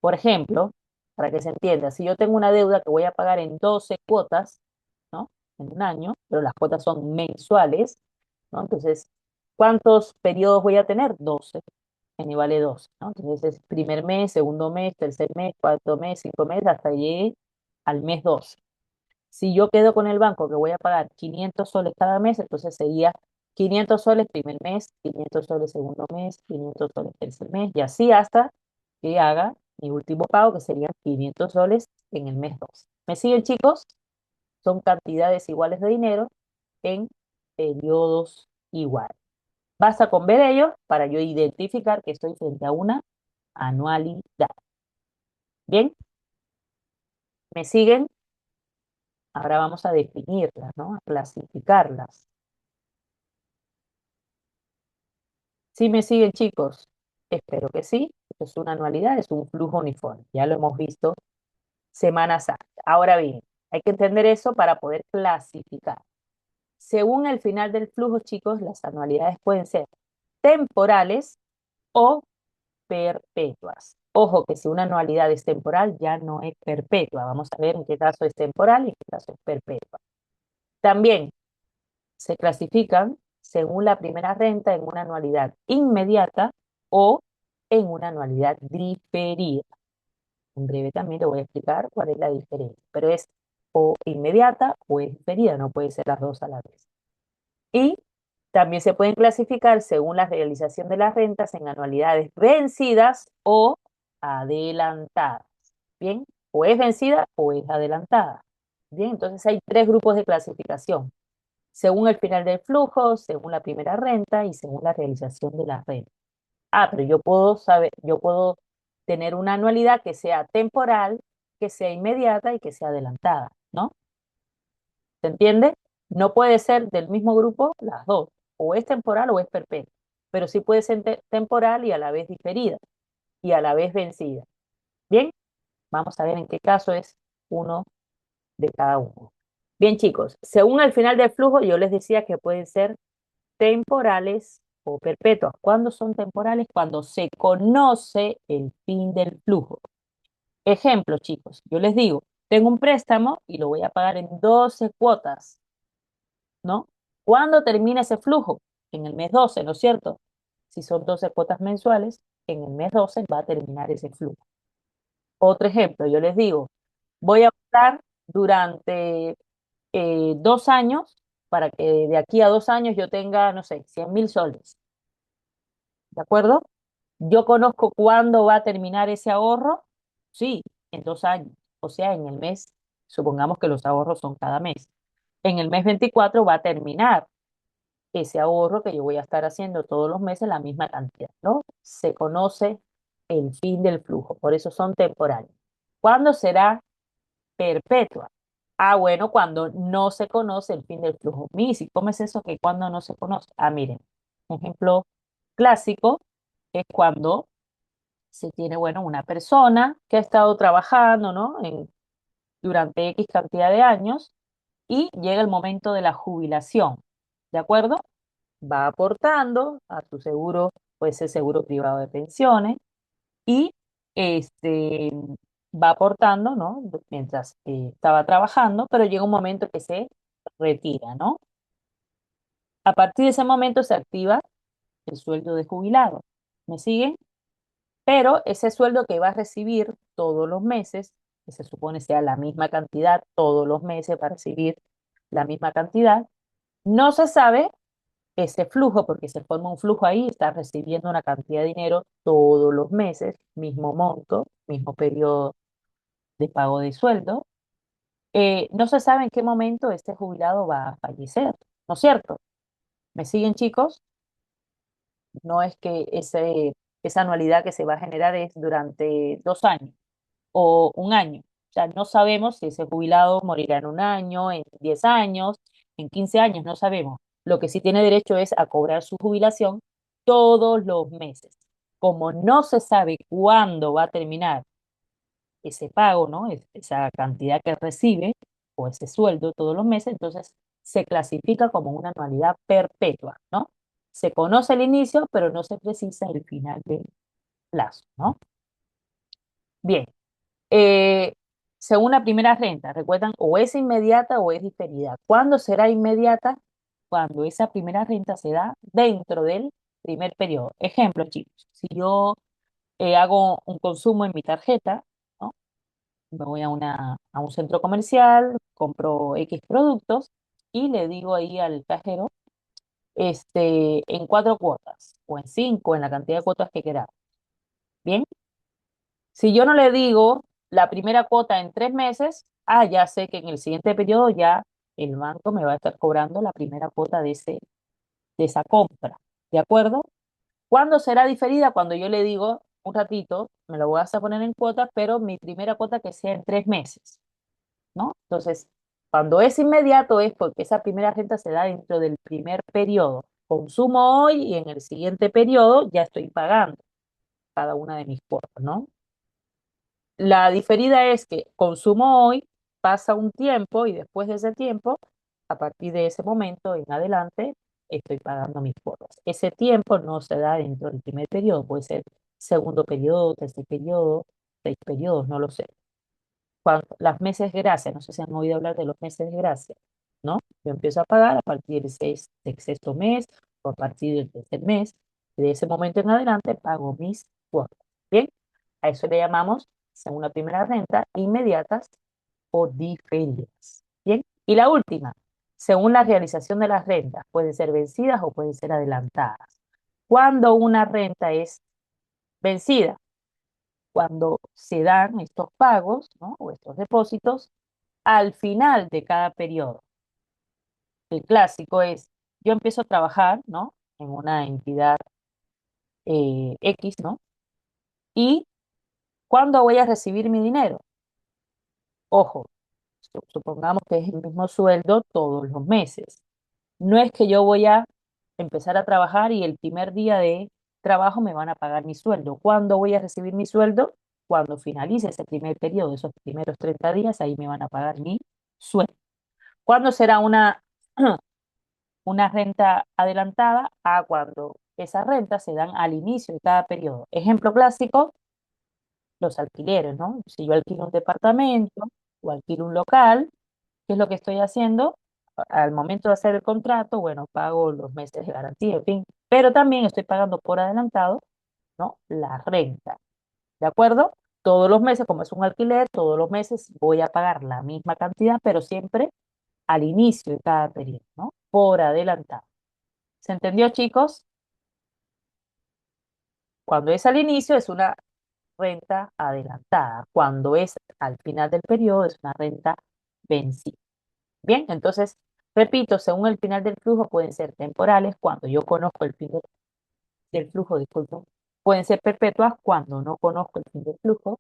Por ejemplo, para que se entienda, si yo tengo una deuda que voy a pagar en 12 cuotas, ¿no? En un año, pero las cuotas son mensuales, ¿no? Entonces, ¿cuántos periodos voy a tener? 12. N vale 12, ¿no? Entonces, es primer mes, segundo mes, tercer mes, cuarto mes, cinco meses, hasta llegue al mes 12. Si yo quedo con el banco que voy a pagar 500 soles cada mes, entonces sería 500 soles primer mes, 500 soles segundo mes, 500 soles tercer mes, y así hasta que haga mi último pago, que serían 500 soles en el mes 2. ¿Me siguen, chicos? Son cantidades iguales de dinero en periodos iguales. Basta con ver ellos para yo identificar que estoy frente a una anualidad. Bien, ¿me siguen? Ahora vamos a definirlas, ¿no? A clasificarlas. ¿Sí me siguen, chicos? Espero que sí. Esto es una anualidad, es un flujo uniforme. Ya lo hemos visto semanas antes. Ahora bien, hay que entender eso para poder clasificar. Según el final del flujo, chicos, las anualidades pueden ser temporales o perpetuas. Ojo que si una anualidad es temporal, ya no es perpetua. Vamos a ver en qué caso es temporal y en qué caso es perpetua. También se clasifican según la primera renta en una anualidad inmediata o en una anualidad diferida. En breve también le voy a explicar cuál es la diferencia, pero es o inmediata o es diferida, no puede ser las dos a la vez. Y también se pueden clasificar según la realización de las rentas en anualidades vencidas o adelantadas. Bien, o es vencida o es adelantada. Bien, entonces hay tres grupos de clasificación según el final del flujo, según la primera renta y según la realización de la renta. Ah, pero yo puedo saber, yo puedo tener una anualidad que sea temporal, que sea inmediata y que sea adelantada, ¿no? ¿Se entiende? No puede ser del mismo grupo las dos, o es temporal o es perpetua, pero sí puede ser temporal y a la vez diferida y a la vez vencida. Bien, vamos a ver en qué caso es uno de cada uno. Bien, chicos, según el final del flujo, yo les decía que pueden ser temporales o perpetuas. ¿Cuándo son temporales? Cuando se conoce el fin del flujo. Ejemplo, chicos, yo les digo, tengo un préstamo y lo voy a pagar en 12 cuotas, ¿no? ¿Cuándo termina ese flujo? En el mes 12, ¿no es cierto? Si son 12 cuotas mensuales, en el mes 12 va a terminar ese flujo. Otro ejemplo, yo les digo, voy a pagar durante 2 años para que de aquí a 2 años yo tenga, no sé, 100.000 soles. ¿De acuerdo? Yo conozco cuándo va a terminar ese ahorro. Sí, en 2 años. O sea, en el mes, supongamos que los ahorros son cada mes. En el mes 24 va a terminar ese ahorro que yo voy a estar haciendo todos los meses la misma cantidad, ¿no? Se conoce el fin del flujo, por eso son temporales. ¿Cuándo será perpetua? Ah, bueno, cuando no se conoce el fin del flujo. Misi, ¿cómo es eso que cuando no se conoce? Ah, miren, un ejemplo clásico es cuando se tiene, bueno, una persona que ha estado trabajando, ¿no? Durante X cantidad de años y llega el momento de la jubilación, ¿de acuerdo? Va aportando a tu seguro, puede ser seguro privado de pensiones, y este, va aportando, ¿no? Mientras estaba trabajando, pero llega un momento que se retira, ¿no? A partir de ese momento se activa el sueldo de jubilado. ¿Me siguen? Pero ese sueldo que va a recibir todos los meses, que se supone sea la misma cantidad todos los meses para recibir la misma cantidad, no se sabe ese flujo, porque se forma un flujo ahí, está recibiendo una cantidad de dinero todos los meses, mismo monto, mismo periodo de pago de sueldo. No se sabe en qué momento este jubilado va a fallecer, ¿no es cierto? ¿Me siguen, chicos? No es que esa anualidad que se va a generar es durante 2 años o un año. O sea, no sabemos si ese jubilado morirá en un año, en 10 años, en 15 años, no sabemos. Lo que sí tiene derecho es a cobrar su jubilación todos los meses. Como no se sabe cuándo va a terminar ese pago, ¿no? Esa cantidad que recibe o ese sueldo todos los meses, entonces se clasifica como una anualidad perpetua, ¿no? Se conoce el inicio, pero no se precisa el final del plazo, ¿no? Bien, eh, según la primera renta, recuerdan, o es inmediata o es diferida. ¿Cuándo será inmediata? Cuando esa primera renta se da dentro del primer periodo. Ejemplo, chicos, si yo hago un consumo en mi tarjeta, ¿no? Me voy a un centro comercial, compro X productos y le digo ahí al cajero, en 4 cuotas, o en 5, en la cantidad de cuotas que queramos. Bien, si yo no le digo la primera cuota en 3 meses, ya sé que en el siguiente periodo ya el banco me va a estar cobrando la primera cuota de esa compra. ¿De acuerdo? ¿Cuándo será diferida? Cuando yo le digo, un ratito, me lo voy a poner en cuotas, pero mi primera cuota que sea en 3 meses, ¿no? Entonces, cuando es inmediato es porque esa primera renta se da dentro del primer periodo. Consumo hoy y en el siguiente periodo ya estoy pagando cada una de mis cuotas, ¿no? La diferida es que consumo hoy, pasa un tiempo y después de ese tiempo, a partir de ese momento en adelante, estoy pagando mis cuotas. Ese tiempo no se da dentro del primer periodo, puede ser segundo periodo, tercer periodo, 6 periodos, no lo sé. Las meses de gracia, no sé si han oído hablar de los meses de gracia, ¿no? Yo empiezo a pagar a partir del sexto mes o a partir del tercer mes. De ese momento en adelante pago mis cuotas. Bien, a eso le llamamos, según la primera renta, inmediatas o diferidas. Bien, y la última, según la realización de las rentas, pueden ser vencidas o pueden ser adelantadas. Cuando una renta es vencida, cuando se dan estos pagos, ¿no? O estos depósitos al final de cada periodo. El clásico es, yo empiezo a trabajar, ¿no? En una entidad X, ¿no? Y ¿cuándo voy a recibir mi dinero? Ojo, supongamos que es el mismo sueldo todos los meses. No es que yo voy a empezar a trabajar y el primer día de trabajo me van a pagar mi sueldo. ¿Cuándo voy a recibir mi sueldo? Cuando finalice ese primer periodo, esos primeros 30 días, ahí me van a pagar mi sueldo. ¿Cuándo será una renta adelantada? Cuando esas rentas se dan al inicio de cada periodo. Ejemplo clásico, los alquileres, ¿no? Si yo alquilo un departamento o alquilo un local, ¿qué es lo que estoy haciendo? Al momento de hacer el contrato, bueno, pago los meses de garantía, en fin, pero también estoy pagando por adelantado, ¿no? La renta, ¿de acuerdo? Todos los meses, como es un alquiler, todos los meses voy a pagar la misma cantidad, pero siempre al inicio de cada periodo, ¿no? Por adelantado. ¿Se entendió, chicos? Cuando es al inicio es una renta adelantada. Cuando es al final del periodo es una renta vencida. Bien, entonces, repito, según el final del flujo pueden ser temporales cuando yo conozco el fin del flujo, disculpen. Pueden ser perpetuas cuando no conozco el fin del flujo.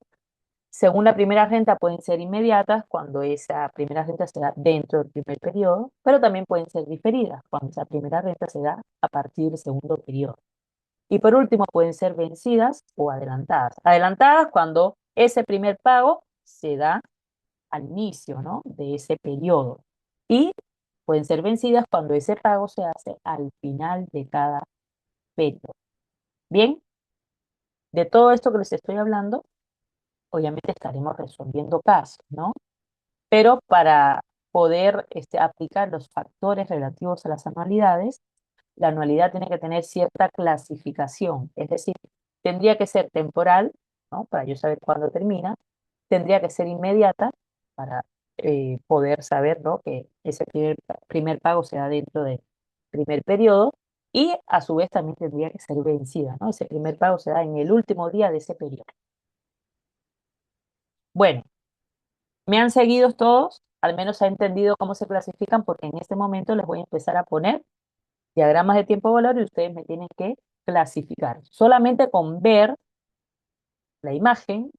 Según la primera renta pueden ser inmediatas cuando esa primera renta se da dentro del primer periodo, pero también pueden ser diferidas cuando esa primera renta se da a partir del segundo periodo. Y por último, pueden ser vencidas o adelantadas. Adelantadas cuando ese primer pago se da al inicio, ¿no? De ese periodo. Y pueden ser vencidas cuando ese pago se hace al final de cada periodo. Bien, de todo esto que les estoy hablando, obviamente estaremos resolviendo casos, ¿no? Pero para poder aplicar los factores relativos a las anualidades, la anualidad tiene que tener cierta clasificación, es decir, tendría que ser temporal, ¿no? Para yo saber cuándo termina, tendría que ser inmediata para poder saber, ¿no? Que ese primer pago se da dentro del primer periodo y a su vez también tendría que ser vencida, ¿no? Ese primer pago se da en el último día de ese periodo. Bueno, ¿me han seguido todos? Al menos ha entendido cómo se clasifican porque en este momento les voy a empezar a poner diagramas de tiempo-valor y ustedes me tienen que clasificar. Solamente con ver la imagen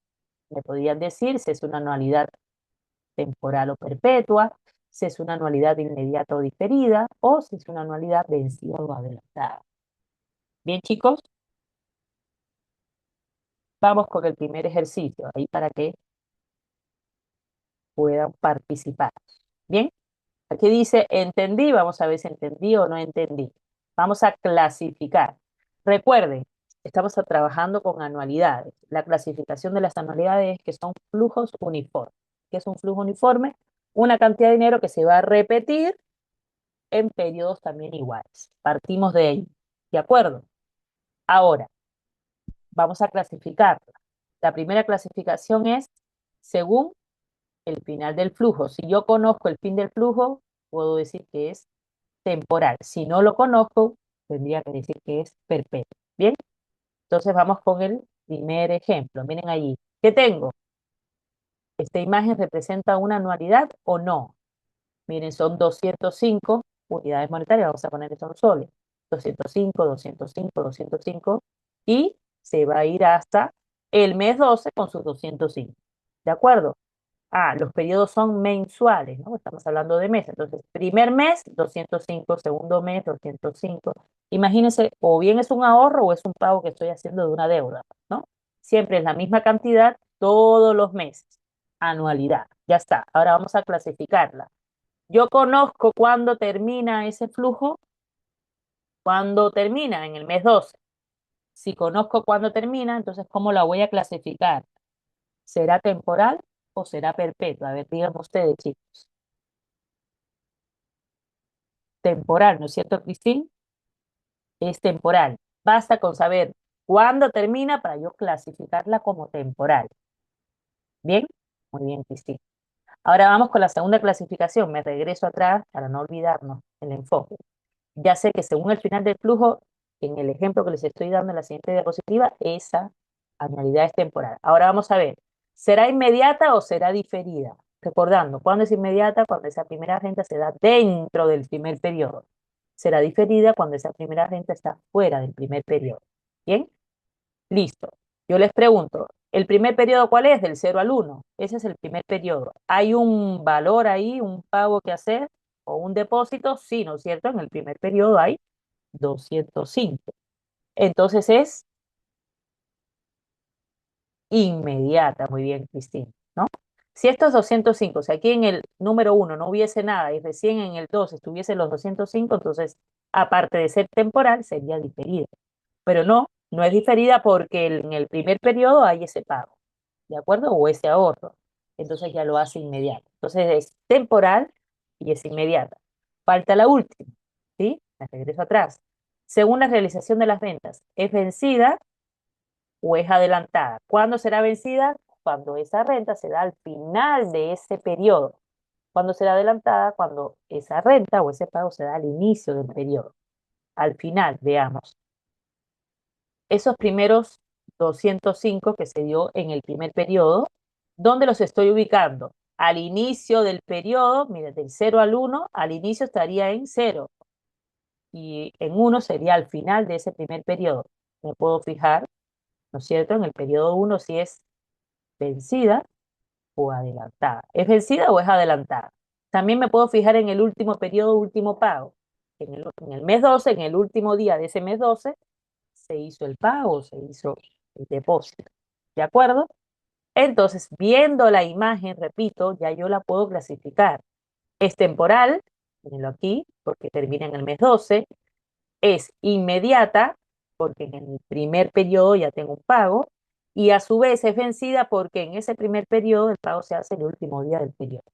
me podrían decir si es una anualidad temporal o perpetua, si es una anualidad inmediata o diferida, o si es una anualidad vencida o adelantada. Bien, chicos, vamos con el primer ejercicio, ahí para que puedan participar. Bien, aquí dice entendí, vamos a ver si entendí o no entendí. Vamos a clasificar. Recuerden, estamos trabajando con anualidades. La clasificación de las anualidades es que son flujos uniformes. ¿Qué es un flujo uniforme? Una cantidad de dinero que se va a repetir en periodos también iguales. Partimos de ahí. ¿De acuerdo? Ahora, vamos a clasificarla. La primera clasificación es según el final del flujo. Si yo conozco el fin del flujo, puedo decir que es temporal. Si no lo conozco, tendría que decir que es perpetuo. Bien, entonces vamos con el primer ejemplo. Miren allí. ¿Qué tengo? ¿Esta imagen representa una anualidad o no? Miren, son 205 unidades monetarias, vamos a poner eso en soles. 205, 205, 205 y se va a ir hasta el mes 12 con sus 205. ¿De acuerdo? Ah, los periodos son mensuales, ¿no? Estamos hablando de meses. Entonces, primer mes, 205, segundo mes, 205. Imagínense, o bien es un ahorro o es un pago que estoy haciendo de una deuda, ¿no? Siempre es la misma cantidad todos los meses. Anualidad. Ya está. Ahora vamos a clasificarla. Yo conozco cuándo termina ese flujo, cuándo termina en el mes 12. Si conozco cuándo termina, entonces, ¿cómo la voy a clasificar? ¿Será temporal o será perpetua? A ver, díganme ustedes, chicos. Temporal, ¿no es cierto, Cristín? Es temporal. Basta con saber cuándo termina para yo clasificarla como temporal. ¿Bien? Muy bien, Cristín. Ahora vamos con la segunda clasificación. Me regreso atrás para no olvidarnos el enfoque. Ya sé que según el final del flujo, en el ejemplo que les estoy dando en la siguiente diapositiva, esa anualidad es temporal. Ahora vamos a ver, ¿será inmediata o será diferida? Recordando, ¿cuándo es inmediata? Cuando esa primera renta se da dentro del primer periodo. Será diferida cuando esa primera renta está fuera del primer periodo. ¿Bien? Listo. Yo les pregunto, ¿el primer periodo cuál es? Del 0 al 1. Ese es el primer periodo. ¿Hay un valor ahí, un pago que hacer o un depósito? Sí, ¿no es cierto? En el primer periodo hay 205. Entonces es inmediata. Muy bien, Cristina, ¿no? Si estos 205, si aquí en el número 1 no hubiese nada y recién en el 2 estuviesen los 205, entonces, aparte de ser temporal, sería diferida. Pero no, no es diferida porque en el primer periodo hay ese pago, ¿de acuerdo? O ese ahorro. Entonces ya lo hace inmediato. Entonces es temporal y es inmediata. Falta la última, ¿sí? Me regreso atrás. Según la realización de las ventas, ¿es vencida o es adelantada? ¿Cuándo será vencida? Cuando esa renta se da al final de ese periodo. ¿Cuándo será adelantada? Cuando esa renta o ese pago se da al inicio del periodo. Al final, veamos. Esos primeros 205 que se dio en el primer periodo, ¿dónde los estoy ubicando? Al inicio del periodo, mire, del 0 al 1, al inicio estaría en 0 y en 1 sería al final de ese primer periodo. Me puedo fijar, ¿no es cierto?, en el periodo 1 si es vencida o adelantada. ¿Es vencida o es adelantada? También me puedo fijar en el último periodo, último pago. En el mes 12, en el último día de ese mes 12, se hizo el pago, se hizo el depósito. ¿De acuerdo? Entonces, viendo la imagen, repito, ya yo la puedo clasificar. Es temporal, mírenlo aquí, porque termina en el mes 12. Es inmediata, porque en el primer periodo ya tengo un pago. Y a su vez es vencida porque en ese primer periodo el pago se hace el último día del periodo.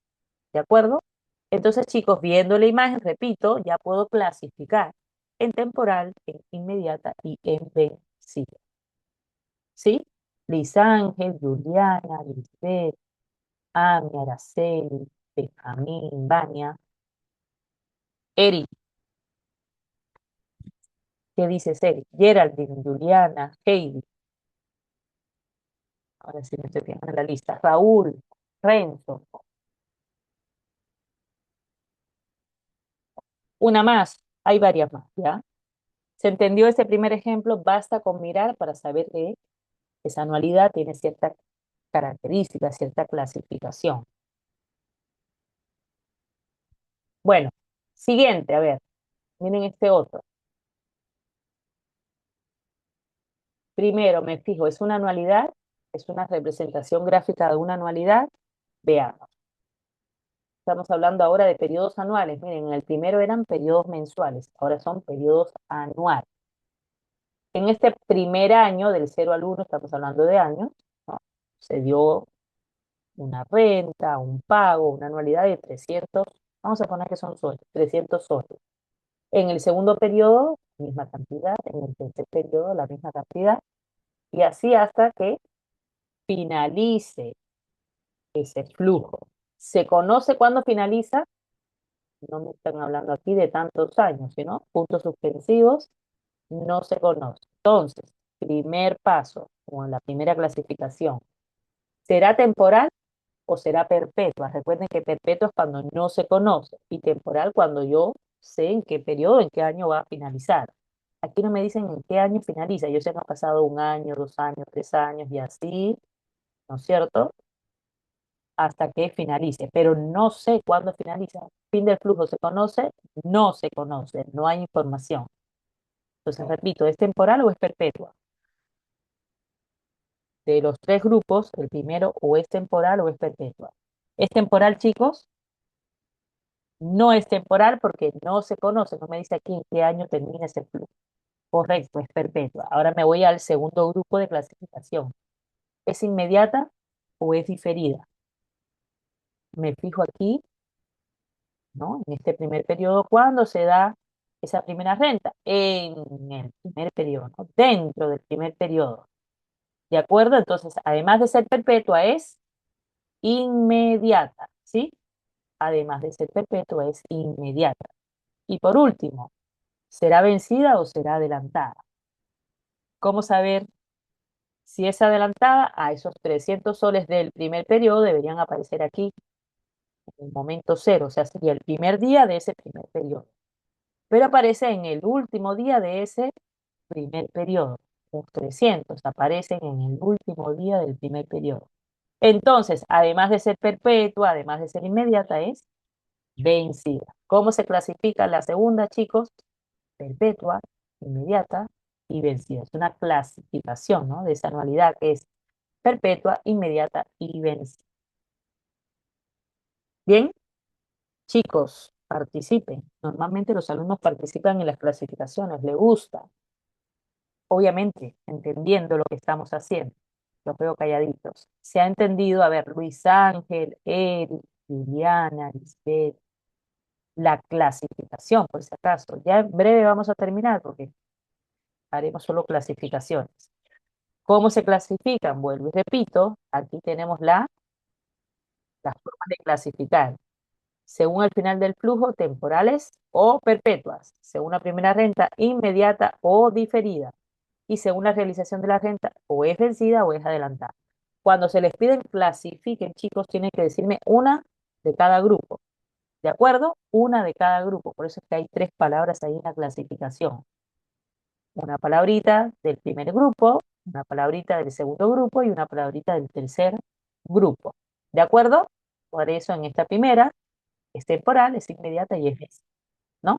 ¿De acuerdo? Entonces, chicos, viendo la imagen, repito, ya puedo clasificar en temporal, en inmediata y en vencida. ¿Sí? Liz Ángel, Juliana, Lisbeth, Ami, Araceli, Benjamín, Vania, Eric, ¿qué dices, Eric? Geraldine, Juliana, Heidi, ahora sí me estoy fijando en la lista, Raúl, Renzo, una más, hay varias más, ¿ya? ¿Se entendió este primer ejemplo? Basta con mirar para saber que esa anualidad tiene cierta característica, cierta clasificación. Bueno, siguiente, a ver, miren este otro. Primero me fijo, ¿es una anualidad? ¿Es una representación gráfica de una anualidad? Veamos. Estamos hablando ahora de periodos anuales. Miren, en el primero eran periodos mensuales, ahora son periodos anuales. En este primer año, del 0 al 1, estamos hablando de años, ¿no? Se dio una renta, un pago, una anualidad de 300, vamos a poner que son soles, 300 soles. En el segundo periodo, misma cantidad, en el tercer periodo, la misma cantidad, y así hasta que finalice ese flujo. ¿Se conoce cuándo finaliza? No me están hablando aquí de tantos años, sino puntos suspensivos, no se conoce. Entonces, primer paso, o la primera clasificación, ¿será temporal o será perpetua? Recuerden que perpetua es cuando no se conoce y temporal cuando yo sé en qué periodo, en qué año va a finalizar. Aquí no me dicen en qué año finaliza. Yo sé que ha pasado 1 año, 2 años, 3 años y así, ¿no es cierto? Hasta que finalice, pero no sé cuándo finaliza. Fin del flujo se conoce, no se conoce, no hay información. Entonces, repito, ¿es temporal o es perpetua? De los tres grupos, el primero o es temporal o es perpetua. ¿Es temporal, chicos? No es temporal porque no se conoce, no me dice aquí en qué año termina ese flujo. Correcto, es perpetua. Ahora me voy al segundo grupo de clasificación. ¿Es inmediata o es diferida? Me fijo aquí, ¿no? En este primer periodo, ¿cuándo se da esa primera renta? En el primer periodo, ¿no? Dentro del primer periodo. ¿De acuerdo? Entonces, además de ser perpetua, es inmediata, ¿sí? Además de ser perpetua, es inmediata. Y por último, ¿será vencida o será adelantada? ¿Cómo saber si es adelantada? A esos 300 soles del primer periodo deberían aparecer aquí en el momento cero, o sea, sería el primer día de ese primer periodo. Pero aparece en el último día de ese primer periodo. Los 300 aparecen en el último día del primer periodo. Entonces, además de ser perpetua, además de ser inmediata, es vencida. ¿Cómo se clasifica la segunda, chicos? Perpetua, inmediata y vencida. Es una clasificación, ¿no? De esa anualidad que es perpetua, inmediata y vencida. Bien, chicos, participen. Normalmente los alumnos participan en las clasificaciones, les gusta, obviamente, entendiendo lo que estamos haciendo. Los veo calladitos. Se ha entendido, a ver, Luis Ángel, Eric, Juliana, Lisbeth, la clasificación, por si acaso. Ya en breve vamos a terminar porque haremos solo clasificaciones. ¿Cómo se clasifican? Vuelvo y repito, aquí tenemos las formas de clasificar. Según el final del flujo, temporales o perpetuas. Según la primera renta, inmediata o diferida. Y según la realización de la renta, o es vencida o es adelantada. Cuando se les piden clasifiquen, chicos, tienen que decirme una de cada grupo. ¿De acuerdo? Una de cada grupo. Por eso es que hay tres palabras ahí en la clasificación. Una palabrita del primer grupo, una palabrita del segundo grupo y una palabrita del tercer grupo. ¿De acuerdo? Por eso en esta primera es temporal, es inmediata y es, ¿no?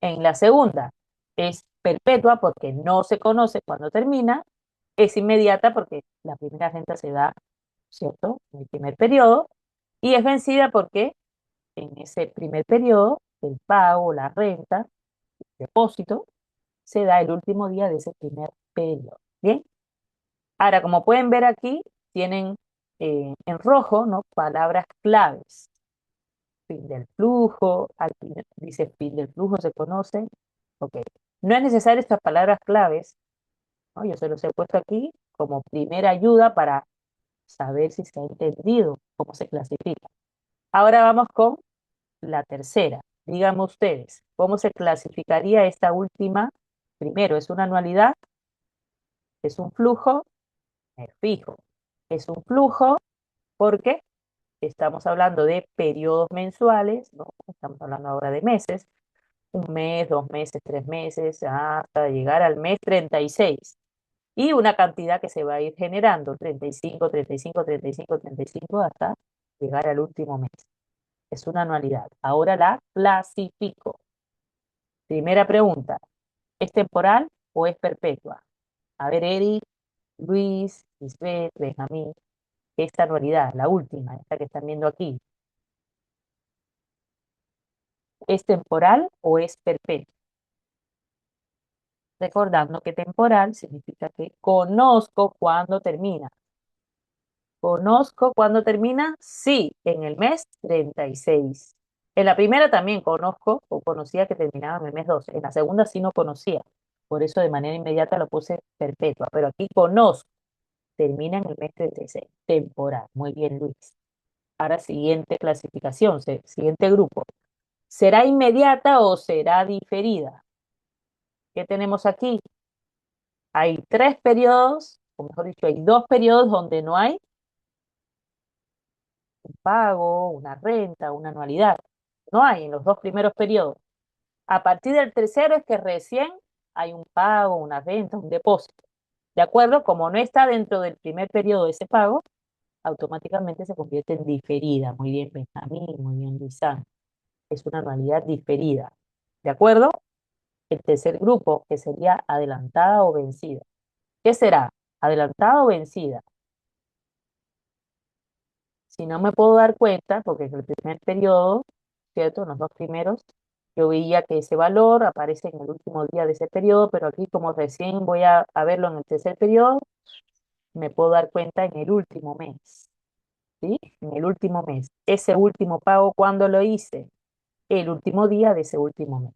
En la segunda es perpetua porque no se conoce cuándo termina, es inmediata porque la primera renta se da, ¿cierto?, en el primer periodo, y es vencida porque en ese primer periodo el pago, la renta, el depósito, se da el último día de ese primer periodo. Bien, ahora como pueden ver aquí, tienen en rojo, ¿no?, palabras claves. Fin del flujo, aquí dice fin del flujo, se conoce. Ok, no es necesario estas palabras claves, ¿no? Yo se los he puesto aquí como primera ayuda para saber si se ha entendido cómo se clasifica. Ahora vamos con la tercera. Díganme ustedes, ¿cómo se clasificaría esta última? Primero, ¿es una anualidad? ¿Es un flujo? Fijo. Es un flujo porque estamos hablando de periodos mensuales, ¿no? Estamos hablando ahora de meses, un mes, 2 meses, 3 meses, hasta llegar al mes 36. Y una cantidad que se va a ir generando, 35, 35, 35, 35, hasta llegar al último mes. Es una anualidad. Ahora la clasifico. Primera pregunta, ¿es temporal o es perpetua? A ver, Eric, Luis, Lisbeth, Benjamín, esta anualidad, la última, esta que están viendo aquí, ¿es temporal o es perpetua? Recordando que temporal significa que conozco cuándo termina. ¿Conozco cuándo termina? Sí, en el mes 36. En la primera también conozco o conocía que terminaba en el mes 12. En la segunda sí no conocía. Por eso de manera inmediata lo puse perpetua. Pero aquí conozco. Termina en el mes 36. Temporal. Muy bien, Luis. Ahora siguiente clasificación, siguiente grupo. ¿Será inmediata o será diferida? ¿Qué tenemos aquí? Hay 3 periodos, o mejor dicho, hay 2 periodos donde no hay un pago, una renta, una anualidad. No hay en los 2 primeros periodos. A partir del tercero es que recién hay un pago, una renta, un depósito. ¿De acuerdo? Como no está dentro del primer periodo ese pago, automáticamente se convierte en diferida. Muy bien, Benjamín, muy bien, Luisán. Es una anualidad diferida. ¿De acuerdo? El tercer grupo, que sería adelantada o vencida. ¿Qué será? ¿Adelantada o vencida? Si no me puedo dar cuenta, porque en el primer periodo, ¿cierto? En los 2 primeros, yo veía que ese valor aparece en el último día de ese periodo, pero aquí como recién voy a verlo en el tercer periodo, me puedo dar cuenta en el último mes, ¿sí? En el último mes. Ese último pago, ¿cuándo lo hice? El último día de ese último mes.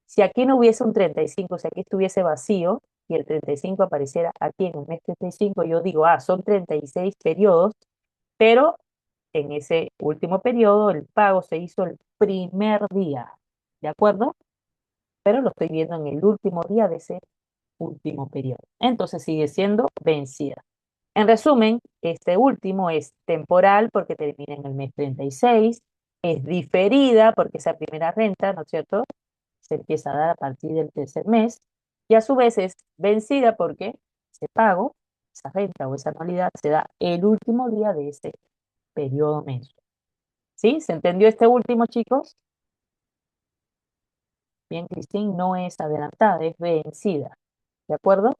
Si aquí no hubiese un 35, si aquí estuviese vacío y el 35 apareciera aquí en el mes 35, yo digo, son 36 periodos, pero en ese último periodo el pago se hizo el primer día, ¿de acuerdo? Pero lo estoy viendo en el último día de ese último periodo. Entonces sigue siendo vencida. En resumen, este último es temporal porque termina en el mes 36, es diferida porque esa primera renta, ¿no es cierto?, se empieza a dar a partir del tercer mes, y a su vez es vencida porque ese pago, esa renta o esa anualidad se da el último día de ese periodo mensual. ¿Sí? ¿Se entendió este último, chicos? Bien, Cristín, no es adelantada, es vencida. ¿De acuerdo?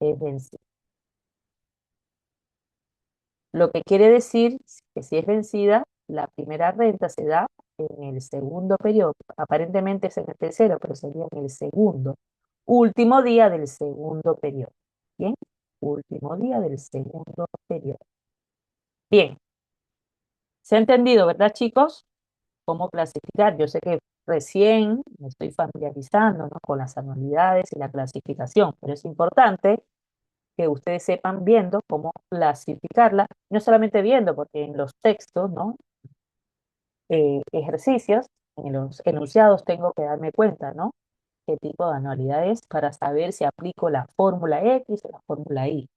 Es vencida. Lo que quiere decir que si es vencida, la primera renta se da en el segundo periodo. Aparentemente es en el tercero, pero sería en el segundo. Último día del segundo periodo. Bien, último día del segundo periodo. Bien, ¿se ha entendido, verdad, chicos? ¿Cómo clasificar? Yo sé que recién me estoy familiarizando, ¿no?, con las anualidades y la clasificación, pero es importante que ustedes sepan viendo cómo clasificarla, no solamente viendo, porque en los textos, ¿no?, ejercicios, en los enunciados tengo que darme cuenta, ¿no?, qué tipo de anualidad es para saber si aplico la fórmula X o la fórmula Y.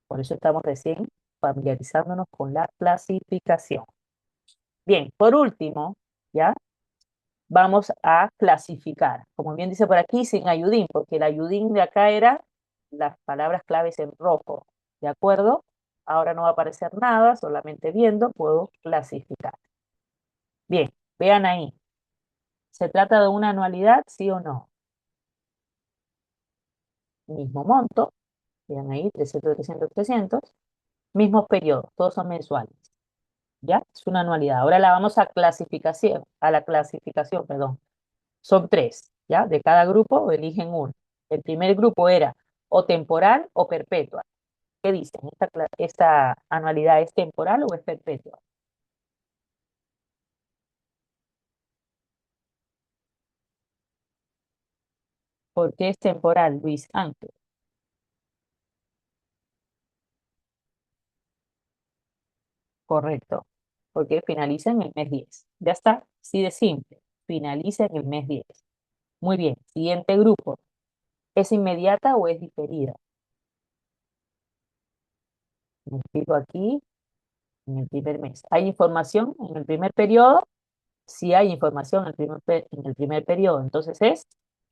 Por eso estamos recién familiarizándonos con la clasificación. Bien, por último, ¿ya? Vamos a clasificar, como bien dice por aquí, sin ayudín, porque el ayudín de acá era las palabras claves en rojo, ¿de acuerdo? Ahora no va a aparecer nada, solamente viendo puedo clasificar. Bien, vean ahí. ¿Se trata de una anualidad, sí o no? mismo monto, vean ahí, 300, 300, 300, mismos periodos, todos son mensuales, ¿ya? Es una anualidad. Ahora la vamos a la clasificación, perdón. Son tres, ¿ya? De cada grupo eligen uno. El primer grupo era o temporal o perpetua. ¿Qué dicen? ¿Esta anualidad es temporal o es perpetua? ¿Por qué es temporal, Luis Ángel? Correcto, porque finaliza en el mes 10. Ya está, así de simple. Finaliza en el mes 10. Muy bien, siguiente grupo. ¿Es inmediata o es diferida? Me fijo aquí en el primer mes. ¿Hay información en el primer periodo? Si hay información en el primer periodo, entonces es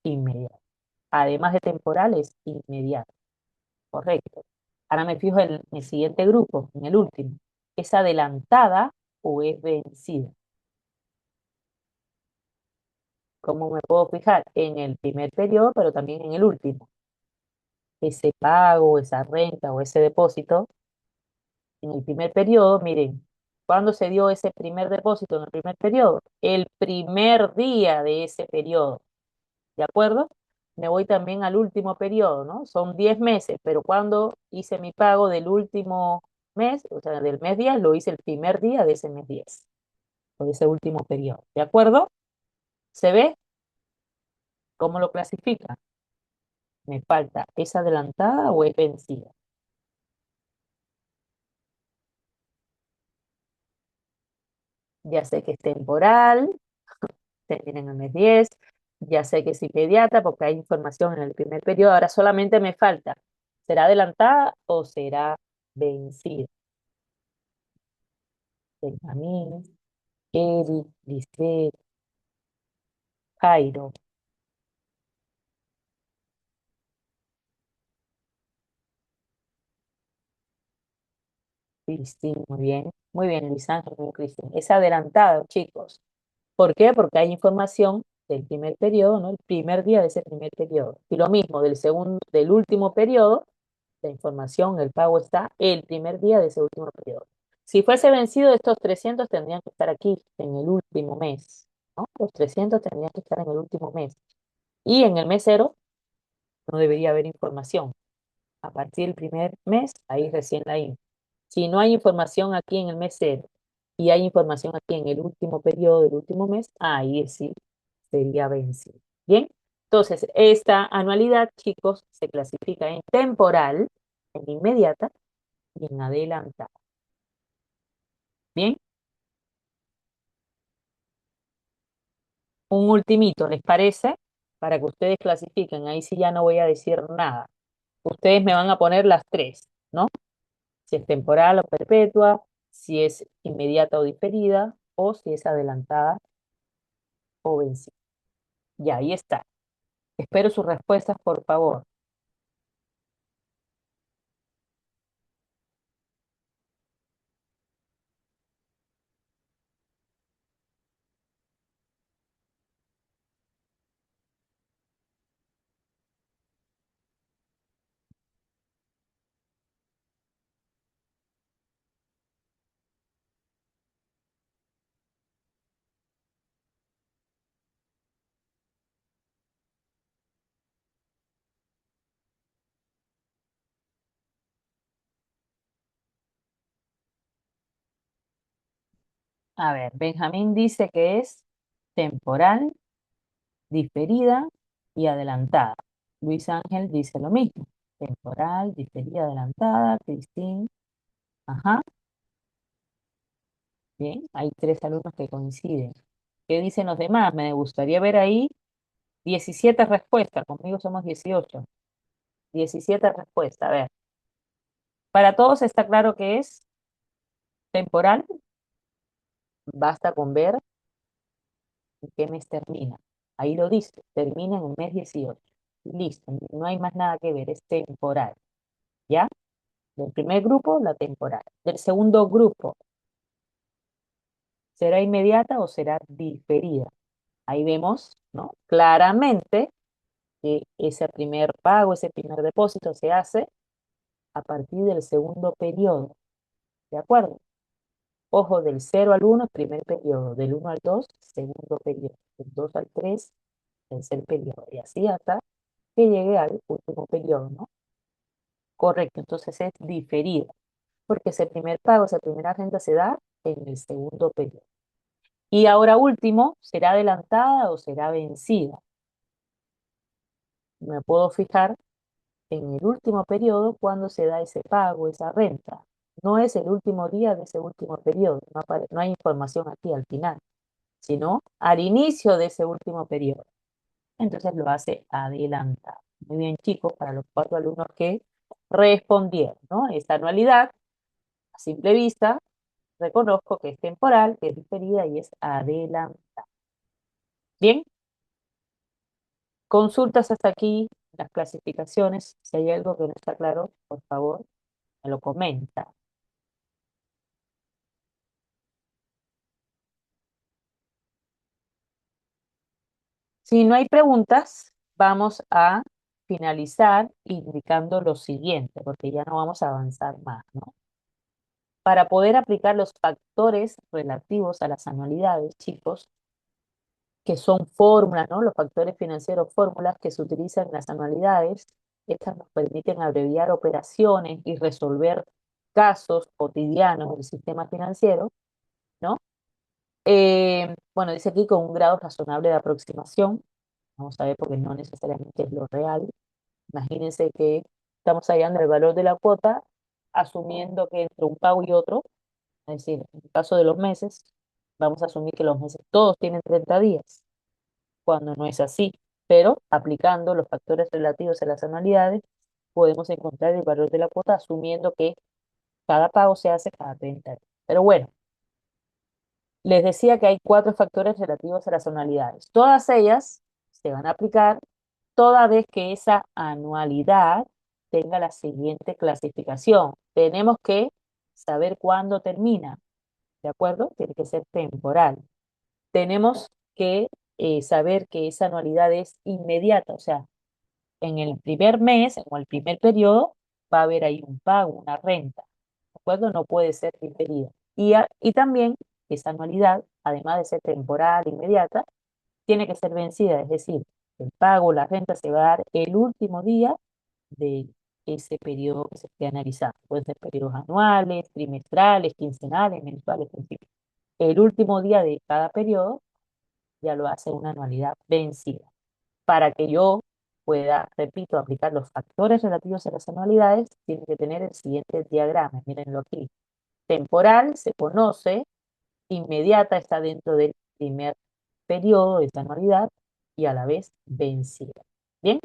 inmediata. Además de temporal, es inmediata. Correcto. Ahora me fijo en el siguiente grupo, en el último. ¿Es adelantada o es vencida? ¿Cómo me puedo fijar? En el primer periodo, pero también en el último. Ese pago, esa renta o ese depósito, en el primer periodo, miren, ¿cuándo se dio ese primer depósito en el primer periodo? El primer día de ese periodo, ¿de acuerdo? Me voy también al último periodo, ¿no? Son 10 meses, pero cuando hice mi pago del último mes, o sea, del mes 10, lo hice el primer día de ese mes 10, o de ese último periodo, ¿de acuerdo? ¿Se ve cómo lo clasifica? Me falta, ¿es adelantada o es vencida? Ya sé que es temporal, termina en el mes 10, ya sé que es inmediata porque hay información en el primer periodo, ahora solamente me falta, ¿será adelantada o será vencida? Benjamín, Eric, Lisbeth, Jairo, Cristín, muy bien, Luis Ángel y Cristín. Es adelantada, chicos. ¿Por qué? Porque hay información del primer periodo, ¿no? El primer día de ese primer periodo. Y lo mismo del segundo, del último periodo, la información, el pago está el primer día de ese último periodo. Si fuese vencido, estos 300 tendrían que estar aquí en el último mes, ¿no? Los 300 tendrían que estar en el último mes. Y en el mes cero no debería haber información. A partir del primer mes, ahí recién la info. Si no hay información aquí en el mes cero y hay información aquí en el último periodo del último mes, ahí sí sería vencido. Bien, entonces esta anualidad, chicos, se clasifica en temporal, en inmediata y en adelantada. Bien, un ultimito, ¿les parece? Para que ustedes clasifiquen, ahí sí ya no voy a decir nada. Ustedes me van a poner las tres, ¿no? Si es temporal o perpetua, si es inmediata o diferida, o si es adelantada o vencida. Ya, ahí está. Espero sus respuestas, por favor. A ver, Benjamín dice que es temporal, diferida y adelantada. Luis Ángel dice lo mismo. Temporal, diferida, adelantada. Cristín, ajá, bien. Hay tres alumnos que coinciden. ¿Qué dicen los demás? Me gustaría ver ahí 17 respuestas. Conmigo somos 18. 17 respuestas. A ver, para todos está claro que es temporal. Basta con ver en qué mes termina. Ahí lo dice, termina en el mes 18. Listo, no hay más nada que ver, es temporal. ¿Ya? Del primer grupo, la temporal. Del segundo grupo, ¿será inmediata o será diferida? Ahí vemos, ¿no? Claramente que ese primer pago, ese primer depósito se hace a partir del segundo periodo, ¿de acuerdo? Ojo, del 0 al 1, primer periodo, del 1 al 2, segundo periodo, del 2 al 3, tercer periodo, y así hasta que llegue al último periodo, ¿no? Correcto, entonces es diferido, porque ese primer pago, esa primera renta se da en el segundo periodo. Y ahora último, ¿será adelantada o será vencida? Me puedo fijar en el último periodo cuando se da ese pago, esa renta. No es el último día de ese último periodo, no hay información aquí al final, sino al inicio de ese último periodo. Entonces lo hace adelantado. Muy bien, chicos, para los 4 alumnos que respondieron, ¿no? Esta anualidad, a simple vista, reconozco que es temporal, que es diferida y es adelantada. Bien, consultas hasta aquí, las clasificaciones. Si hay algo que no está claro, por favor, me lo comenta. Si no hay preguntas, vamos a finalizar indicando lo siguiente, porque ya no vamos a avanzar más, ¿no? Para poder aplicar los factores relativos a las anualidades, chicos, que son fórmulas, ¿no? Los factores financieros, fórmulas que se utilizan en las anualidades, estas nos permiten abreviar operaciones y resolver casos cotidianos del sistema financiero, ¿no? Bueno, dice aquí con un grado razonable de aproximación. Vamos a ver porque no necesariamente es lo real. Imagínense que estamos hallando el valor de la cuota, asumiendo que entre un pago y otro, es decir, en el caso de los meses, vamos a asumir que los meses todos tienen 30 días, cuando no es así. Pero aplicando los factores relativos a las anualidades, podemos encontrar el valor de la cuota asumiendo que cada pago se hace cada 30 días. Pero bueno, les decía que hay 4 factores relativos a las anualidades. Todas ellas se van a aplicar toda vez que esa anualidad tenga la siguiente clasificación. Tenemos que saber cuándo termina, ¿de acuerdo? Tiene que ser temporal. Tenemos que saber que esa anualidad es inmediata, o sea, en el primer mes o el primer periodo va a haber ahí un pago, una renta, ¿de acuerdo? No puede ser diferida. Y también esa anualidad, además de ser temporal, inmediata, tiene que ser vencida, es decir, el pago, la renta se va a dar el último día de ese periodo que se esté analizando. Pueden ser periodos anuales, trimestrales, quincenales, mensuales, en fin. El último día de cada periodo ya lo hace una anualidad vencida. Para que yo pueda, repito, aplicar los factores relativos a las anualidades, tiene que tener el siguiente diagrama. Mírenlo aquí. Temporal se conoce, inmediata está dentro del primer periodo de esta anualidad y a la vez vencida. Bien,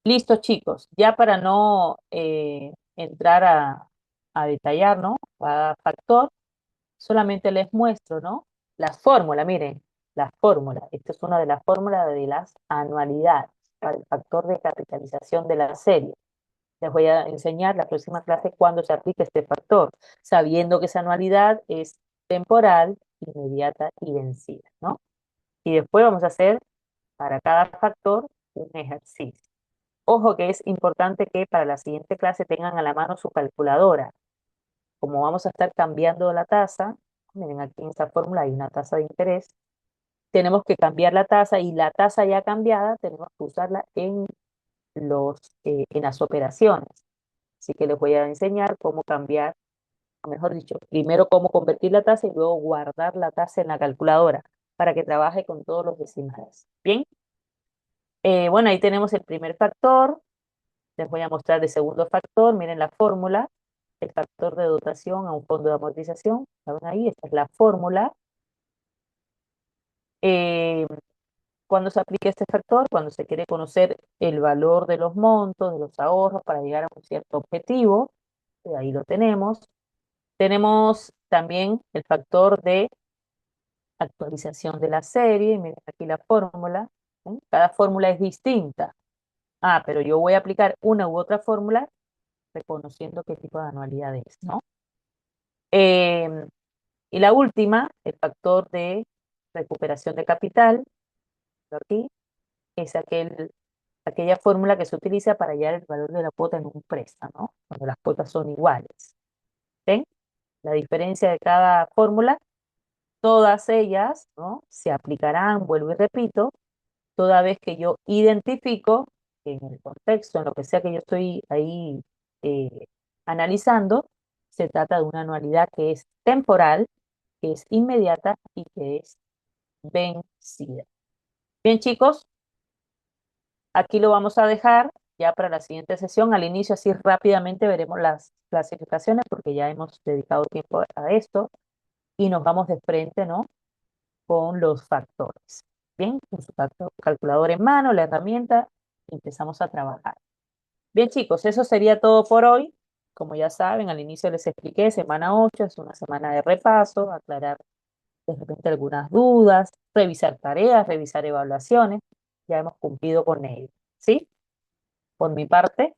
listo chicos. Ya para no entrar a detallar, ¿no? Cada factor, solamente les muestro, ¿no? La fórmula, miren, la fórmula. Esta es una de las fórmulas de las anualidades para el factor de capitalización de la serie. Les voy a enseñar la próxima clase cuándo se aplica este factor, sabiendo que esa anualidad es temporal, inmediata y vencida, ¿no? Y después vamos a hacer para cada factor un ejercicio. Ojo que es importante que para la siguiente clase tengan a la mano su calculadora. Como vamos a estar cambiando la tasa, miren aquí en esta fórmula hay una tasa de interés, tenemos que cambiar la tasa y la tasa ya cambiada tenemos que usarla en las operaciones. Así que les voy a enseñar cómo cambiar, o mejor dicho, primero cómo convertir la tasa y luego guardar la tasa en la calculadora para que trabaje con todos los decimales. Bien, bueno, ahí tenemos el primer factor. Les voy a mostrar el segundo factor. Miren la fórmula, el factor de dotación a un fondo de amortización. ¿Saben ahí? Esta es la fórmula. Eh, cuando se aplica este factor, cuando se quiere conocer el valor de los montos, de los ahorros para llegar a un cierto objetivo, ahí lo tenemos. Tenemos también el factor de actualización de la serie. Miren aquí la fórmula. ¿Sí? Cada fórmula es distinta. Ah, pero yo voy a aplicar una u otra fórmula reconociendo qué tipo de anualidad es, ¿no? Em, y la última, el factor de recuperación de capital, aquí. es aquella fórmula que se utiliza para hallar el valor de la cuota en un préstamo, ¿no? Cuando las cuotas son iguales. ¿Ven? La diferencia de cada fórmula, todas ellas, ¿no? Se aplicarán, vuelvo y repito, toda vez que yo identifico que en el contexto, en lo que sea que yo estoy ahí eh, analizando, se trata de una anualidad que es temporal, que es inmediata y que es vencida. Bien, chicos, aquí lo vamos a dejar ya para la siguiente sesión. Al inicio, así rápidamente veremos las clasificaciones porque ya hemos dedicado tiempo a esto y nos vamos de frente, ¿no? Con los factores. Bien, con su calculador en mano, la herramienta, empezamos a trabajar. Bien, chicos, eso sería todo por hoy. Como ya saben, al inicio les expliqué, semana 8 es una semana de repaso, aclarar de repente algunas dudas, revisar tareas, revisar evaluaciones. Ya hemos cumplido con ello, ¿sí? Por mi parte,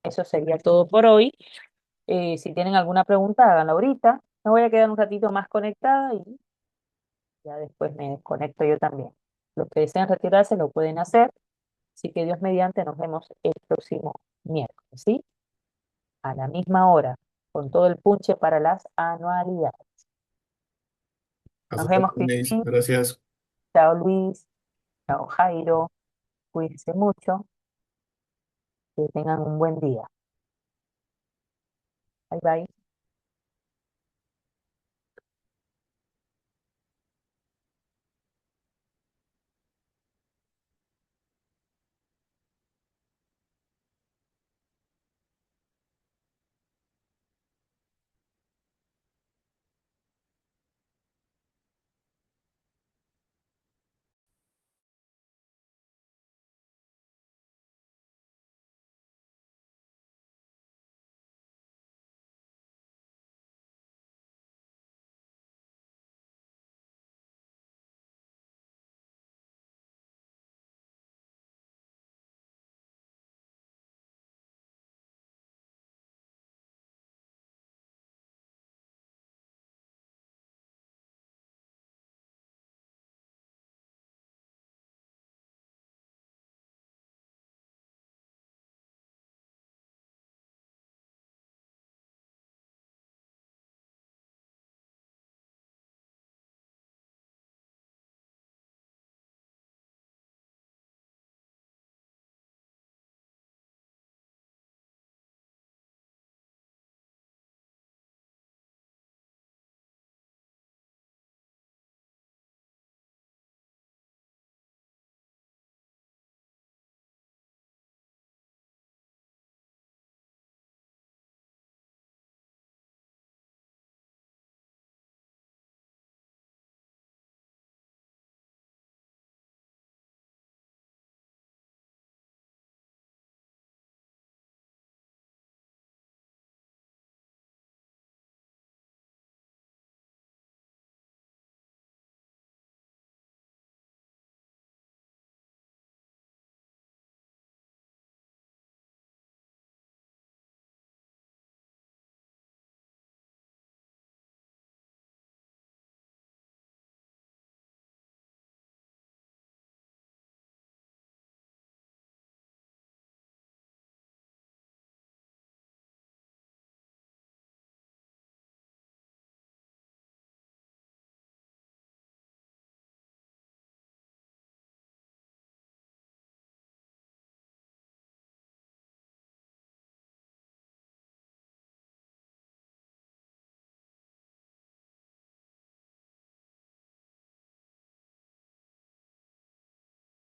eso sería todo por hoy. Si tienen alguna pregunta, háganla ahorita. Me voy a quedar un ratito más conectada y ya después me desconecto yo también. Los que deseen retirarse lo pueden hacer. Así que Dios mediante, nos vemos el próximo miércoles, ¿sí? A la misma hora, con todo el punche para las anualidades. Nos Hasta vemos, luego, Inés. Cristín. Gracias. Chao, Luis. Chao, Jairo. Cuídense mucho. Que tengan un buen día. Bye, bye.